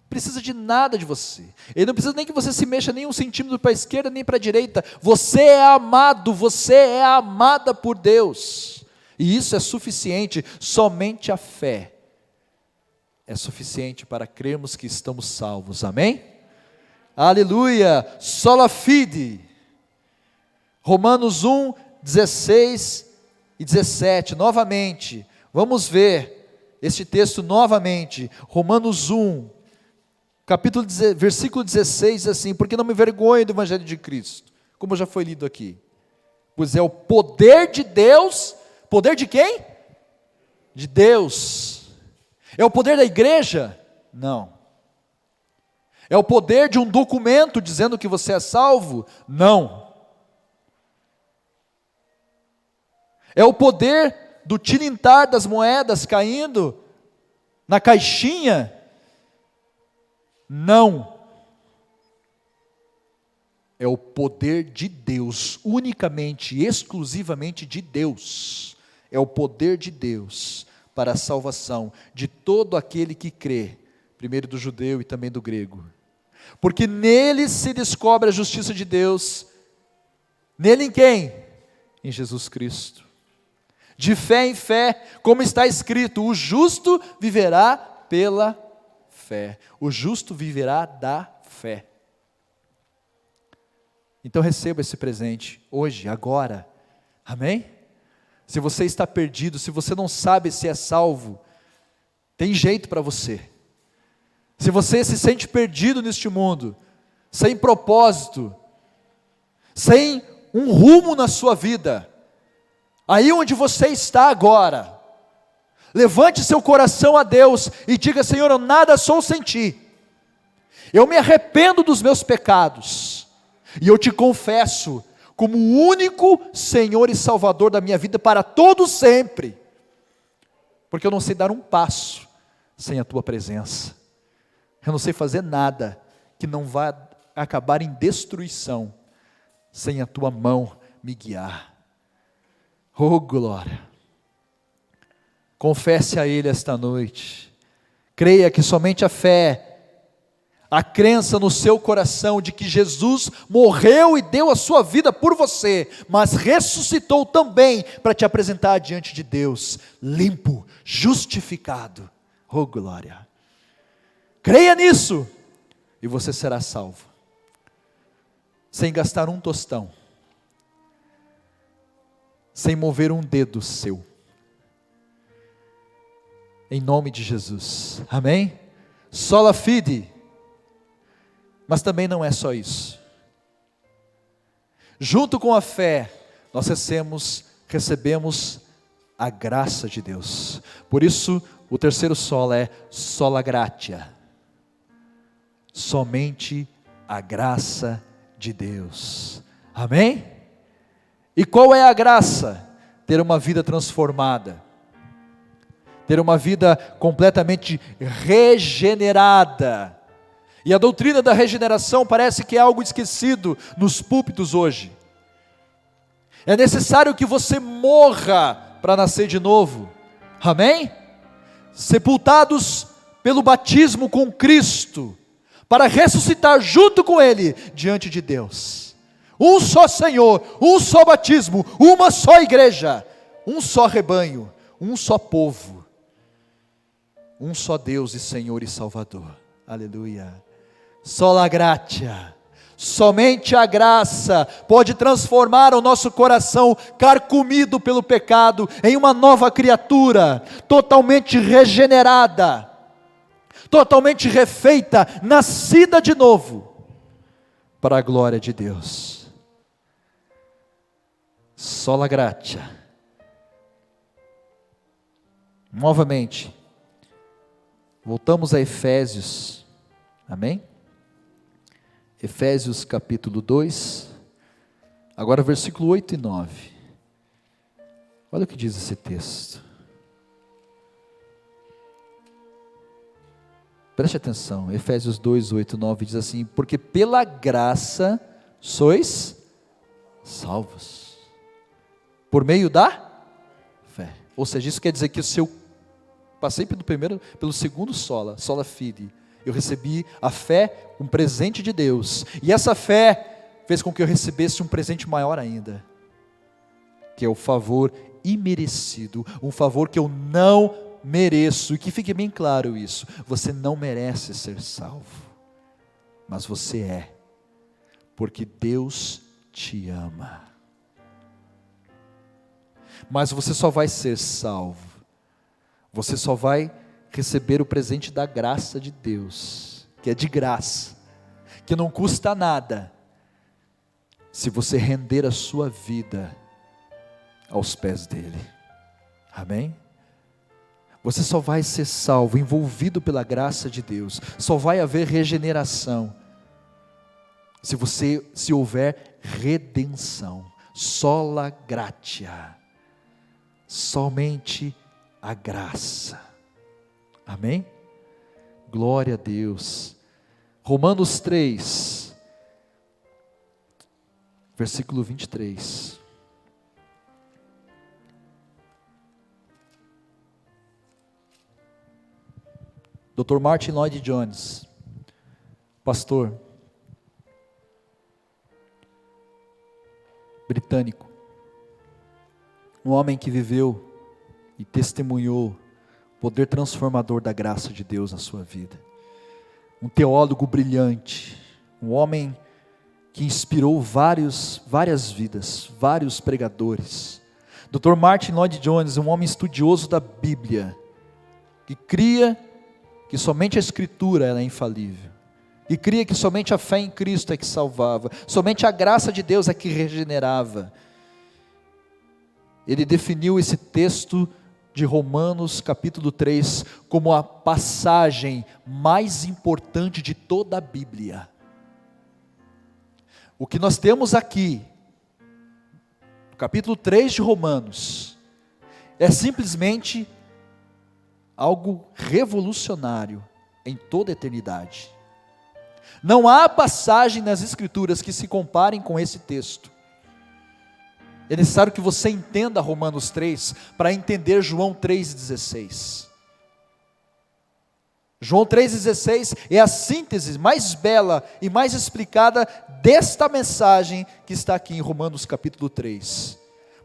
precisa de nada de você. Ele não precisa nem que você se mexa nem um centímetro para a esquerda nem para a direita. Você é amado, você é amada por Deus. E isso é suficiente. Somente a fé é suficiente para crermos que estamos salvos. Amém? Aleluia. Sola fide. Romanos 1, 16 e 17. Novamente, vamos ver este texto novamente, Romanos 1, versículo 16, diz assim: porque não me envergonho do Evangelho de Cristo, como já foi lido aqui, pois é o poder de Deus. Poder de quem? De Deus. É o poder da igreja? Não. É o poder de um documento dizendo que você é salvo? Não. É o poder do tilintar das moedas caindo na caixinha? Não. É o poder de Deus, unicamente, exclusivamente de Deus. É o poder de Deus para a salvação de todo aquele que crê, primeiro do judeu e também do grego. Porque nele se descobre a justiça de Deus. Nele em quem? Em Jesus Cristo. De fé em fé, como está escrito: o justo viverá pela fé. O justo viverá da fé. Então receba esse presente, hoje, agora. Amém? Se você está perdido, se você não sabe se é salvo, tem jeito para você. Se você se sente perdido neste mundo, sem propósito, sem um rumo na sua vida, aí onde você está agora, levante seu coração a Deus e diga: Senhor, eu nada sou sem Ti, eu me arrependo dos meus pecados, e eu te confesso como o único Senhor e Salvador da minha vida para todo sempre, porque eu não sei dar um passo sem a Tua presença, eu não sei fazer nada que não vá acabar em destruição, sem a Tua mão me guiar. Oh glória! Confesse a Ele esta noite, creia que somente a fé, a crença no seu coração de que Jesus morreu e deu a sua vida por você, mas ressuscitou também para te apresentar diante de Deus, limpo, justificado. Oh glória! Creia nisso e você será salvo, sem gastar um tostão, sem mover um dedo seu, em nome de Jesus, amém? Sola fide. Mas também não é só isso. Junto com a fé, nós recebemos a graça de Deus. Por isso, o terceiro sola é sola gratia. Somente a graça de Deus. Amém? E qual é a graça? Ter uma vida transformada. Ter uma vida completamente regenerada. E a doutrina da regeneração parece que é algo esquecido nos púlpitos hoje. É necessário que você morra para nascer de novo. Amém? Sepultados pelo batismo com Cristo, para ressuscitar junto com Ele diante de Deus. Um só Senhor, um só batismo, uma só igreja, um só rebanho, um só povo, um só Deus e Senhor e Salvador. Aleluia. Sola gratia, somente a graça pode transformar o nosso coração carcomido pelo pecado em uma nova criatura, totalmente regenerada, totalmente refeita, nascida de novo, para a glória de Deus. Sola gratia. Novamente, voltamos a Efésios, amém? Efésios capítulo 2, agora versículo 8 e 9, olha o que diz esse texto, preste atenção, Efésios 2, 8 e 9 diz assim: porque pela graça sois salvos, por meio da fé, ou seja, isso quer dizer que se eu passei pelo segundo sola fide, eu recebi a fé, um presente de Deus, e essa fé fez com que eu recebesse um presente maior ainda, que é o favor imerecido, um favor que eu não mereço, e que fique bem claro isso, você não merece ser salvo, mas você é, porque Deus te ama, mas você só vai ser salvo, Você só vai receber o presente da graça de Deus, que é de graça, que não custa nada, se você render a sua vida aos pés dele. Amém? Você só vai ser salvo, envolvido pela graça de Deus, só vai haver regeneração, se houver redenção, sola gratia, somente a graça. Amém? Glória a Deus. Romanos 3, versículo 23. Dr. Martin Lloyd Jones, pastor britânico, um homem que viveu e testemunhou o poder transformador da graça de Deus na sua vida, um teólogo brilhante, um homem que inspirou várias vidas, vários pregadores. Dr. Martin Lloyd Jones, um homem estudioso da Bíblia, que cria que somente a Escritura ela é infalível, e cria que somente a fé em Cristo é que salvava, somente a graça de Deus é que regenerava. Ele definiu esse texto de Romanos capítulo 3 como a passagem mais importante de toda a Bíblia. O que nós temos aqui, no capítulo 3 de Romanos, é simplesmente algo revolucionário em toda a eternidade. Não há passagem nas Escrituras que se comparem com esse texto. É necessário que você entenda Romanos 3 para entender João 3,16. João 3,16 é a síntese mais bela e mais explicada desta mensagem que está aqui em Romanos capítulo 3.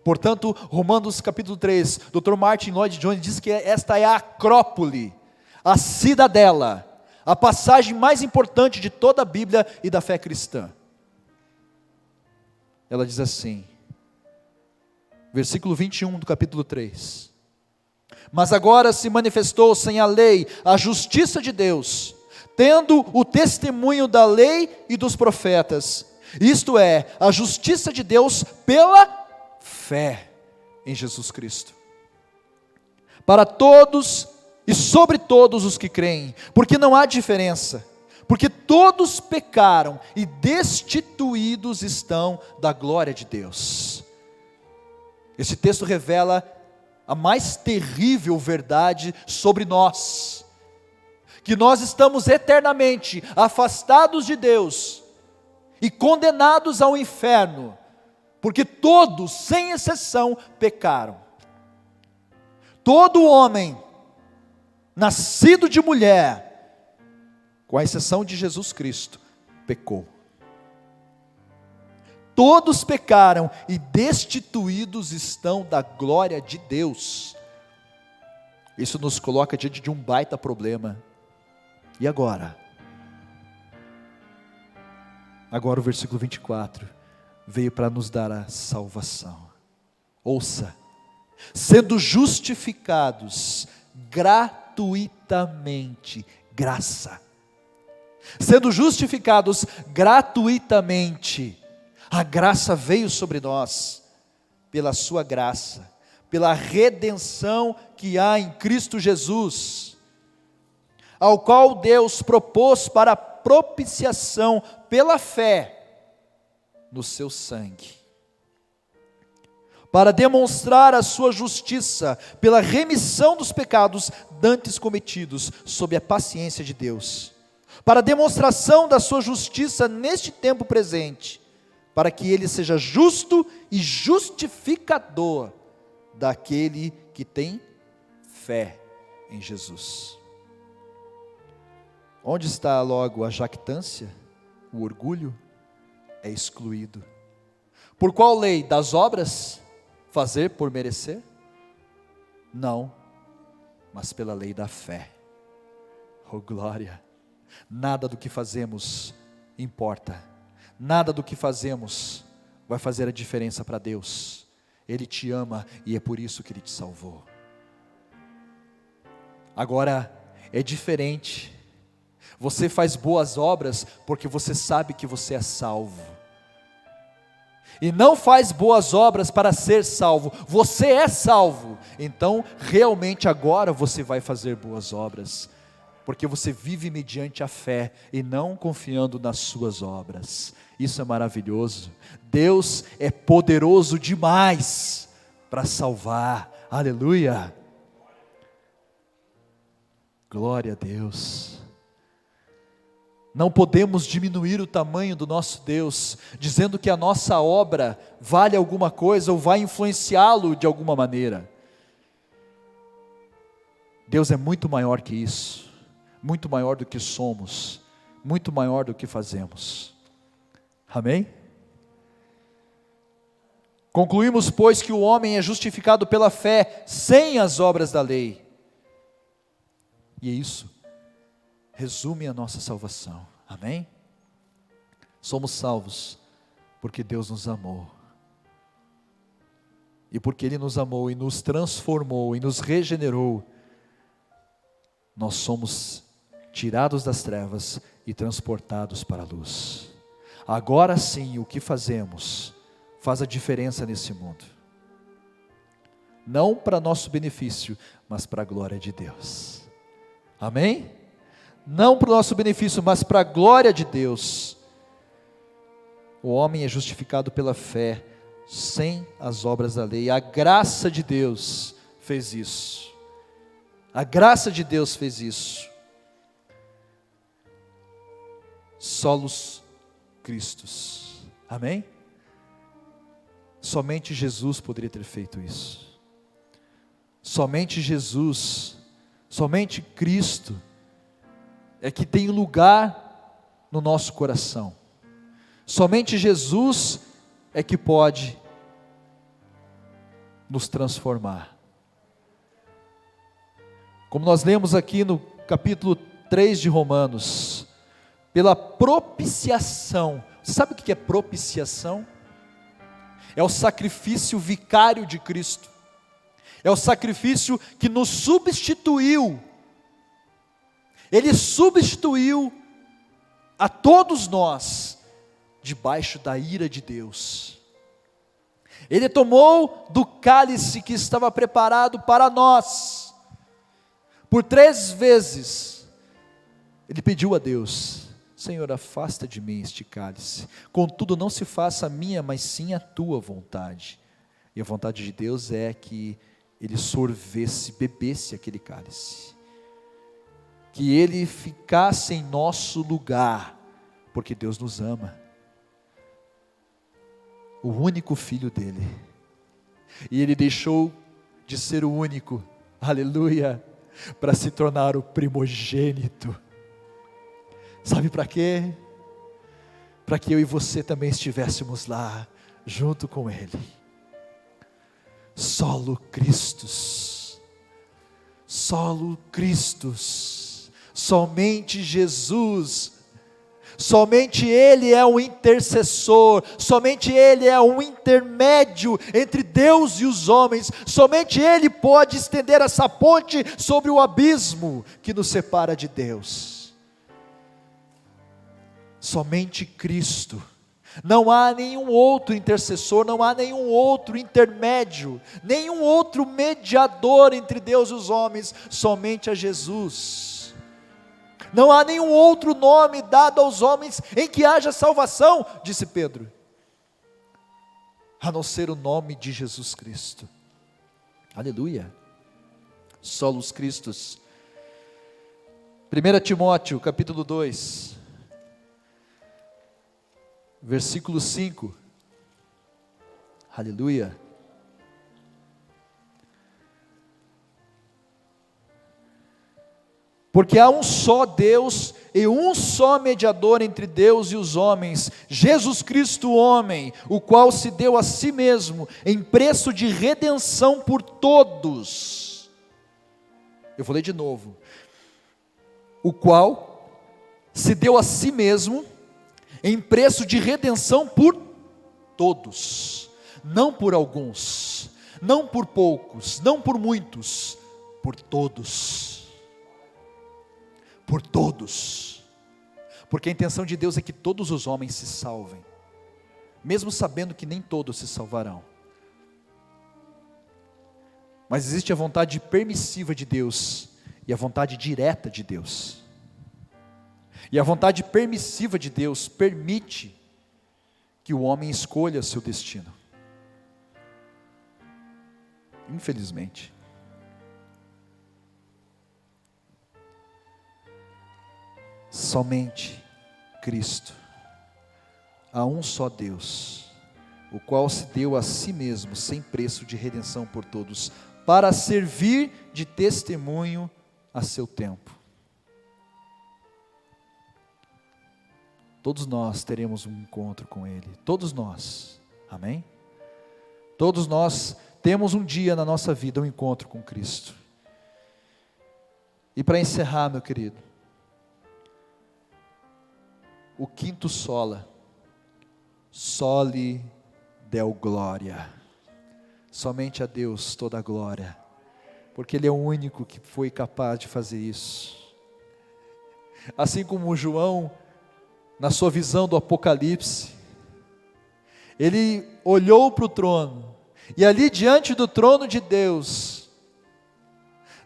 Portanto, Romanos capítulo 3, Dr. Martin Lloyd Jones diz que esta é a acrópole, a cidadela, a passagem mais importante de toda a Bíblia e da fé cristã. Ela diz assim, versículo 21 do capítulo 3: Mas agora se manifestou sem a lei a justiça de Deus, tendo o testemunho da lei e dos profetas, isto é, a justiça de Deus pela fé em Jesus Cristo, para todos e sobre todos os que creem, porque não há diferença, porque todos pecaram e destituídos estão da glória de Deus. Esse texto revela a mais terrível verdade sobre nós, que nós estamos eternamente afastados de Deus e condenados ao inferno, porque todos, sem exceção, pecaram. Todo homem, nascido de mulher, com a exceção de Jesus Cristo, pecou. Todos pecaram e destituídos estão da glória de Deus. Isso nos coloca diante de um baita problema. E agora? Agora o versículo 24 veio para nos dar a salvação. Ouça: sendo justificados gratuitamente, graça. Sendo justificados gratuitamente, a graça veio sobre nós, pela sua graça, pela redenção que há em Cristo Jesus, ao qual Deus propôs para propiciação pela fé, no seu sangue, para demonstrar a sua justiça, pela remissão dos pecados dantes cometidos, sob a paciência de Deus, para demonstração da sua justiça neste tempo presente, para que ele seja justo e justificador daquele que tem fé em Jesus. Onde está logo a jactância, o orgulho? É excluído. Por qual lei? Das obras? Fazer por merecer? Não, mas pela lei da fé. Oh glória! Nada do que fazemos importa, nada do que fazemos vai fazer a diferença para Deus. Ele te ama e é por isso que Ele te salvou. Agora, é diferente. Você faz boas obras porque você sabe que você é salvo. E não faz boas obras para ser salvo. Você é salvo. Então, realmente agora você vai fazer boas obras. Porque você vive mediante a fé e não confiando nas suas obras. Isso é maravilhoso. Deus é poderoso demais para salvar. Aleluia. Glória a Deus. Não podemos diminuir o tamanho do nosso Deus, dizendo que a nossa obra vale alguma coisa ou vai influenciá-lo de alguma maneira. Deus é muito maior que isso, muito maior do que somos, muito maior do que fazemos. Amém? Concluímos, pois, que o homem é justificado pela fé, sem as obras da lei. E é isso resume a nossa salvação, amém? Somos salvos porque Deus nos amou, e porque Ele nos amou e nos transformou e nos regenerou, nós somos tirados das trevas e transportados para a luz. Agora sim, o que fazemos faz a diferença nesse mundo, não para nosso benefício, mas para a glória de Deus, amém? Não para o nosso benefício, mas para a glória de Deus. O homem é justificado pela fé, sem as obras da lei. A graça de Deus fez isso. A graça de Deus fez isso. Solos Christus. Amém? Somente Jesus poderia ter feito isso. Somente Jesus, somente Cristo é que tem lugar no nosso coração. Somente Jesus é que pode nos transformar. Como nós lemos aqui no capítulo 3 de Romanos, pela propiciação. Você sabe o que é propiciação? É o sacrifício vicário de Cristo. É o sacrifício que nos substituiu. Ele substituiu a todos nós debaixo da ira de Deus. Ele tomou do cálice que estava preparado para nós. Por 3 vezes ele pediu a Deus: Senhor, afasta de mim este cálice, contudo não se faça a minha, mas sim a tua vontade. E a vontade de Deus é que ele sorvesse, bebesse aquele cálice, que ele ficasse em nosso lugar, porque Deus nos ama. O único filho dele, e ele deixou de ser o único, aleluia, para se tornar o primogênito. Sabe para quê? Para que eu e você também estivéssemos lá, junto com ele. Solo Christus, solo Christus. Somente Jesus, somente Ele é o intercessor, somente Ele é o intermédio entre Deus e os homens, somente Ele pode estender essa ponte sobre o abismo que nos separa de Deus. Somente Cristo. Não há nenhum outro intercessor, não há nenhum outro intermédio, nenhum outro mediador entre Deus e os homens, somente a Jesus. Não há nenhum outro nome dado aos homens em que haja salvação, disse Pedro, a não ser o nome de Jesus Cristo. Aleluia. Solos Christus. 1 Timóteo capítulo 2, versículo 5, aleluia. Porque há um só Deus e um só mediador entre Deus e os homens, Jesus Cristo homem, o qual se deu a si mesmo em preço de redenção por todos. Eu vou ler de novo. O qual se deu a si mesmo em preço de redenção por todos, não por alguns, não por poucos, não por muitos, por todos. por todos, porque a intenção de Deus é que todos os homens se salvem, mesmo sabendo que nem todos se salvarão. Mas existe a vontade permissiva de Deus e a vontade direta de Deus. E a vontade permissiva de Deus permite que o homem escolha seu destino. Infelizmente. Somente Cristo. Há um só Deus, o qual se deu a si mesmo sem preço de redenção por todos, para servir de testemunho a seu tempo. Todos nós teremos um encontro com Ele, todos nós, amém? Todos nós temos um dia na nossa vida um encontro com Cristo. E para encerrar, meu querido, o quinto sola, soli Deo glória, somente a Deus toda a glória, porque Ele é o único que foi capaz de fazer isso. Assim como João, na sua visão do Apocalipse, ele olhou para o trono, e ali diante do trono de Deus,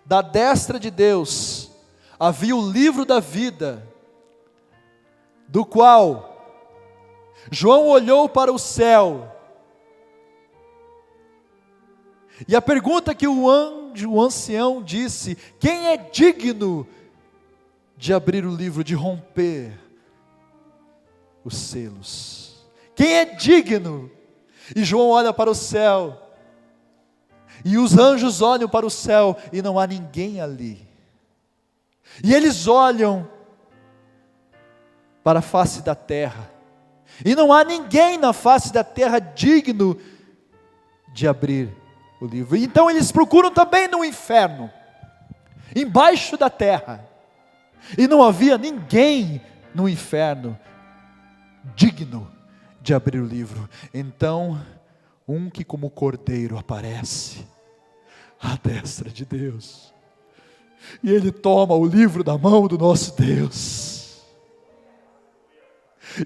da destra de Deus, havia o livro da vida, do qual João olhou para o céu, e a pergunta que o anjo, o ancião disse: quem é digno de abrir o livro, de romper os selos? Quem é digno? E João olha para o céu, e os anjos olham para o céu, e não há ninguém ali. E eles olham para a face da terra, e não há ninguém na face da terra digno de abrir o livro. Então eles procuram também no inferno, embaixo da terra, e não havia ninguém no inferno digno de abrir o livro. Então um que como cordeiro aparece à destra de Deus, e ele toma o livro da mão do nosso Deus,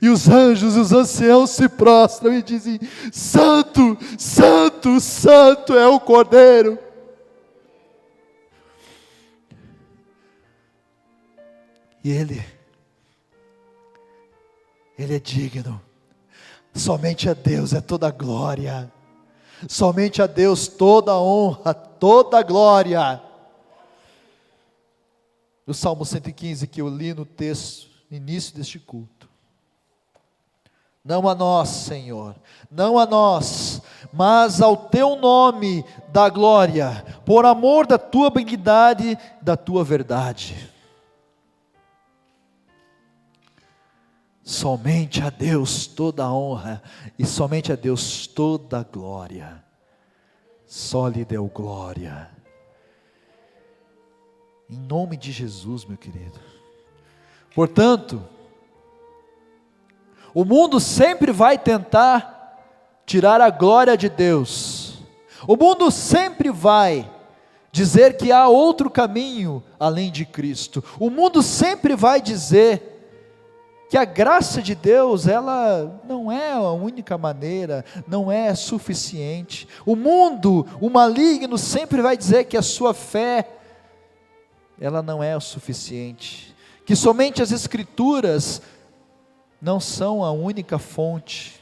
e os anjos e os anciãos se prostram e dizem: santo, santo, santo é o cordeiro. E ele é digno. Somente a Deus é toda a glória, somente a Deus toda a honra, toda a glória. O Salmo 115 que eu li no texto, no início deste culto: não a nós, Senhor, não a nós, mas ao Teu nome dá glória, por amor da Tua benignidade, da Tua verdade. Somente a Deus toda a honra, e somente a Deus toda a glória. Só lhe deu glória. Em nome de Jesus, meu querido. Portanto, o mundo sempre vai tentar tirar a glória de Deus. O mundo sempre vai dizer que há outro caminho além de Cristo. O mundo sempre vai dizer que a graça de Deus, ela não é a única maneira, não é suficiente. O mundo, o maligno, sempre vai dizer que a sua fé, ela não é o suficiente, que somente as Escrituras não são a única fonte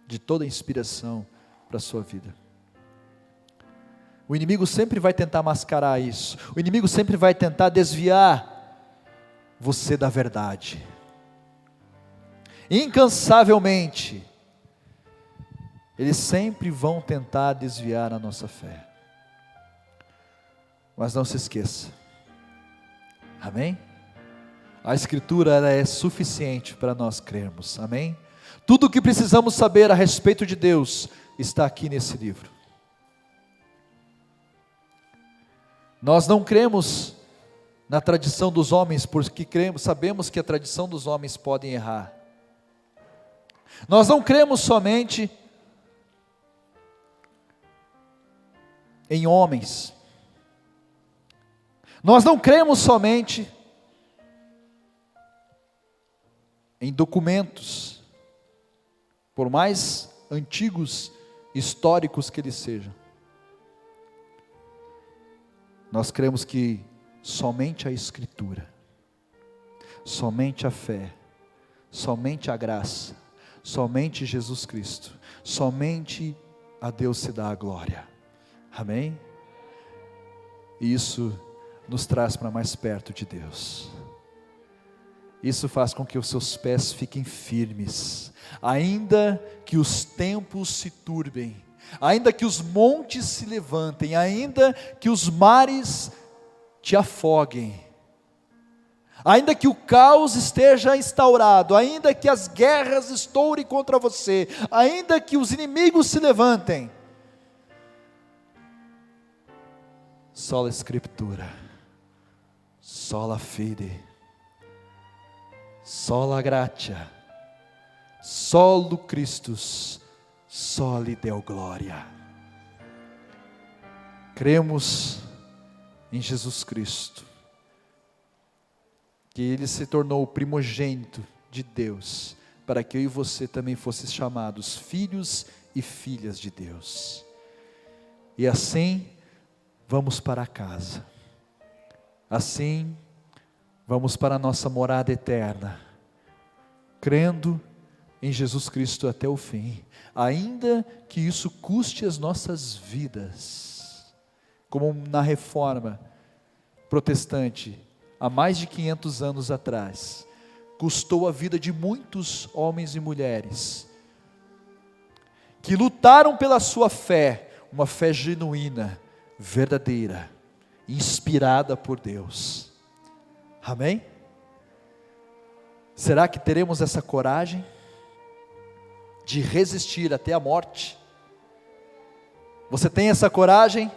de toda a inspiração para a sua vida. O inimigo sempre vai tentar mascarar isso, o inimigo sempre vai tentar desviar você da verdade. Incansavelmente, eles sempre vão tentar desviar a nossa fé. Mas não se esqueça, amém? A Escritura, ela é suficiente para nós crermos, amém? Tudo o que precisamos saber a respeito de Deus está aqui nesse livro. Nós não cremos na tradição dos homens, porque sabemos que a tradição dos homens pode errar. Nós não cremos somente em homens. Nós não cremos somente em documentos, por mais antigos, históricos que eles sejam. Nós cremos que somente a Escritura, somente a fé, somente a graça, somente Jesus Cristo, somente a Deus se dá a glória. Amém? E isso nos traz para mais perto de Deus. Isso faz com que os seus pés fiquem firmes, ainda que os tempos se turbem, ainda que os montes se levantem, ainda que os mares te afoguem, ainda que o caos esteja instaurado, ainda que as guerras estourem contra você, ainda que os inimigos se levantem, sola Escritura, sola fide, sola gratia, solo Christus, soli Deo glória. Cremos em Jesus Cristo, que Ele se tornou o primogênito de Deus, para que eu e você também fossem chamados filhos e filhas de Deus. E assim, vamos para casa. Assim, vamos para a nossa morada eterna, crendo em Jesus Cristo até o fim, ainda que isso custe as nossas vidas, como na reforma protestante, há mais de 500 anos atrás, custou a vida de muitos homens e mulheres, que lutaram pela sua fé, uma fé genuína, verdadeira, inspirada por Deus. Amém? Será que teremos essa coragem de resistir até a morte? Você tem essa coragem?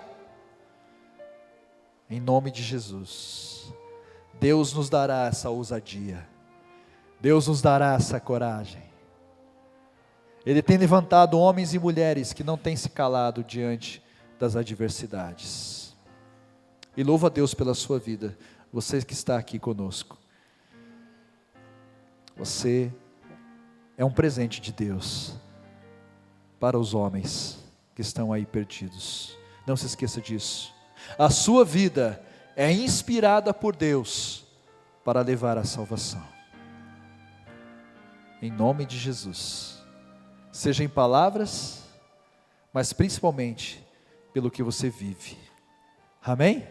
Em nome de Jesus, Deus nos dará essa ousadia, Deus nos dará essa coragem. Ele tem levantado homens e mulheres que não têm se calado diante das adversidades. E louvo a Deus pela sua vida, você que está aqui conosco. Você é um presente de Deus para os homens que estão aí perdidos. Não se esqueça disso. A sua vida é inspirada por Deus para levar a salvação. Em nome de Jesus. Seja em palavras, mas principalmente pelo que você vive. Amém?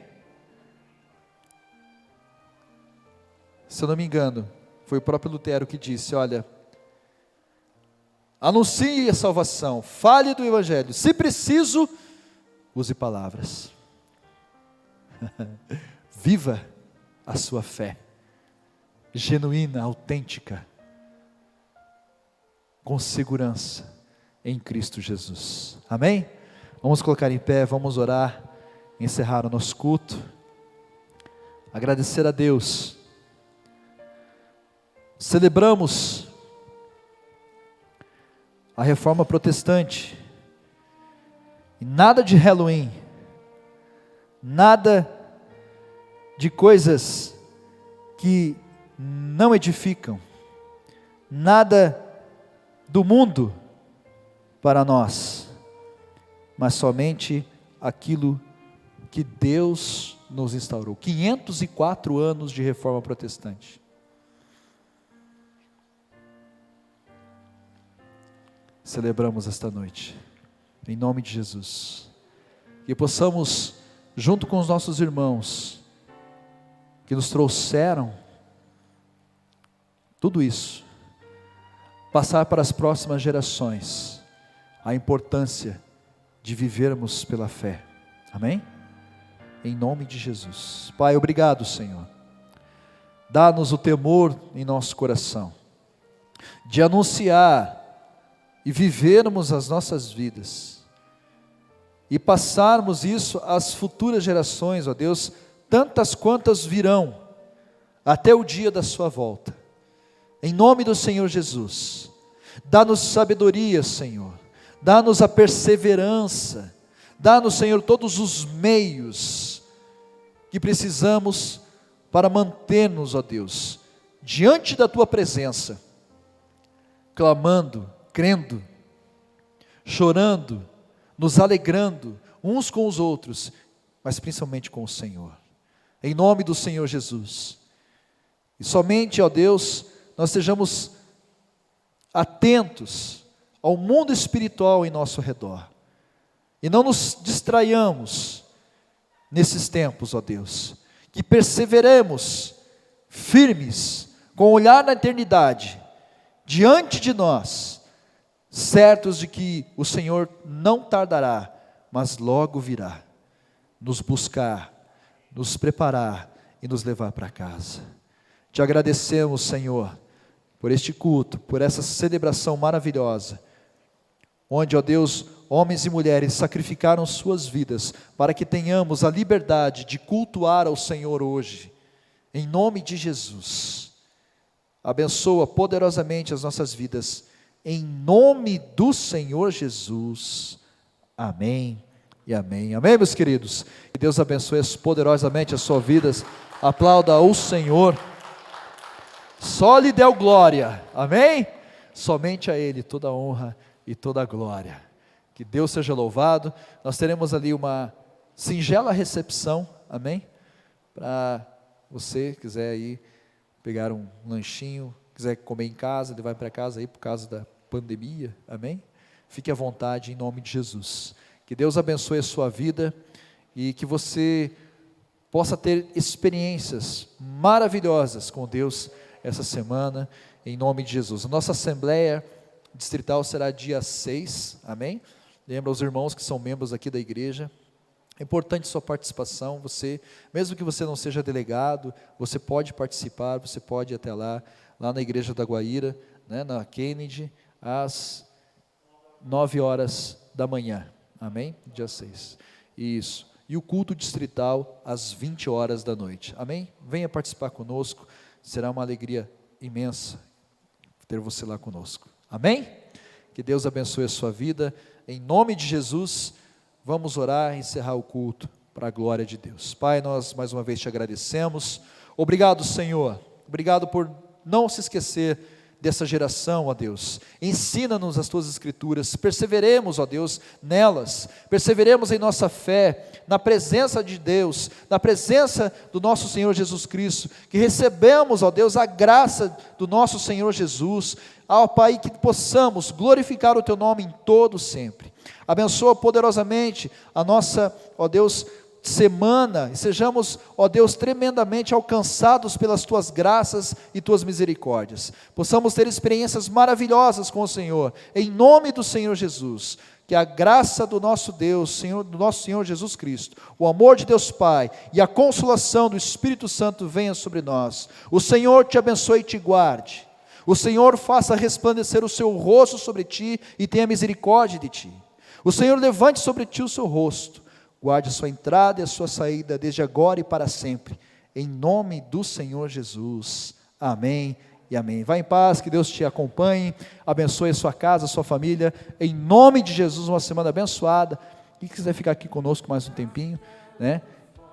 Se eu não me engano, foi o próprio Lutero que disse: olha, anuncie a salvação, fale do Evangelho, se preciso, use palavras. Viva a sua fé, genuína, autêntica, com segurança em Cristo Jesus. Amém? Vamos colocar em pé, vamos orar, encerrar o nosso culto, agradecer a Deus. Celebramos a reforma protestante, e nada de Halloween, nada de coisas que não edificam, nada do mundo para nós, mas somente aquilo que Deus nos instaurou. 504 anos de reforma protestante. Celebramos esta noite, em nome de Jesus, que possamos, junto com os nossos irmãos, que nos trouxeram tudo isso, passar para as próximas gerações, a importância de vivermos pela fé, amém? Em nome de Jesus. Pai, obrigado, Senhor, dá-nos o temor em nosso coração, de anunciar e vivermos as nossas vidas, e passarmos isso às futuras gerações, ó Deus, tantas quantas virão, até o dia da sua volta, em nome do Senhor Jesus. Dá-nos sabedoria, Senhor, dá-nos a perseverança, dá-nos, Senhor, todos os meios que precisamos para manter-nos, ó Deus, diante da Tua presença, clamando, crendo, chorando, nos alegrando uns com os outros, mas principalmente com o Senhor, em nome do Senhor Jesus. E somente, ó Deus, nós sejamos atentos ao mundo espiritual em nosso redor, e não nos distraiamos nesses tempos, ó Deus, que perseveremos firmes, com o olhar na eternidade, diante de nós, certos de que o Senhor não tardará, mas logo virá, nos buscar, nos preparar e nos levar para casa. Te agradecemos, Senhor, por este culto, por essa celebração maravilhosa, onde, ó Deus, homens e mulheres sacrificaram suas vidas, para que tenhamos a liberdade de cultuar ao Senhor hoje, em nome de Jesus. Abençoa poderosamente as nossas vidas, em nome do Senhor Jesus, amém e amém. Amém, meus queridos? Que Deus abençoe poderosamente as suas vidas. Aplauda o Senhor, só lhe deu glória, amém? Somente a Ele toda a honra e toda a glória. Que Deus seja louvado. Nós teremos ali uma singela recepção, amém? Para você quiser aí pegar um lanchinho, quiser comer em casa, ele vai para casa aí por causa da pandemia, amém? Fique à vontade em nome de Jesus. Que Deus abençoe a sua vida e que você possa ter experiências maravilhosas com Deus essa semana, em nome de Jesus. A nossa assembleia distrital será dia 6, amém? Lembra os irmãos que são membros aqui da igreja, é importante sua participação. Você, mesmo que você não seja delegado, você pode participar, você pode ir até lá na igreja da Guaíra, né, na Kennedy, às 9 horas da manhã, amém? Dia 6, isso, e o culto distrital às 20 horas da noite, amém? Venha participar conosco, será uma alegria imensa ter você lá conosco, amém? Que Deus abençoe a sua vida, em nome de Jesus. Vamos orar e encerrar o culto para a glória de Deus. Pai, nós mais uma vez te agradecemos. Obrigado, Senhor. Obrigado por não se esquecer dessa geração, ó Deus. Ensina-nos as tuas escrituras. Perseveremos, ó Deus, nelas. Perseveremos em nossa fé, na presença de Deus, na presença do nosso Senhor Jesus Cristo. Que recebemos, ó Deus, a graça do nosso Senhor Jesus. Ó Pai, que possamos glorificar o teu nome em todo sempre. Abençoa poderosamente a nossa, ó Deus, semana, e sejamos, ó Deus, tremendamente alcançados pelas tuas graças e tuas misericórdias. Possamos ter experiências maravilhosas com o Senhor, em nome do Senhor Jesus. Que a graça do nosso Deus, Senhor, do nosso Senhor Jesus Cristo, o amor de Deus Pai e a consolação do Espírito Santo venha sobre nós. O Senhor te abençoe e te guarde. O Senhor faça resplandecer o seu rosto sobre ti e tenha misericórdia de ti. O Senhor levante sobre ti o seu rosto, guarde a sua entrada e a sua saída, desde agora e para sempre, em nome do Senhor Jesus, amém e amém. Vá em paz, que Deus te acompanhe, abençoe a sua casa, a sua família, em nome de Jesus, uma semana abençoada. Quem quiser ficar aqui conosco mais um tempinho, né,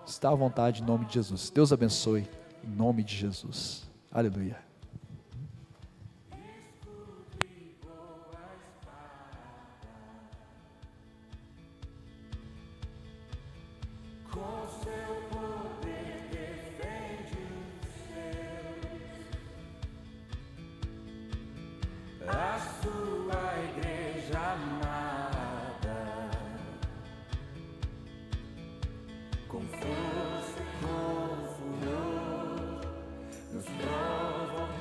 está à vontade em nome de Jesus. Deus abençoe, em nome de Jesus, aleluia. A sua igreja amada, com força e com furor, nos prova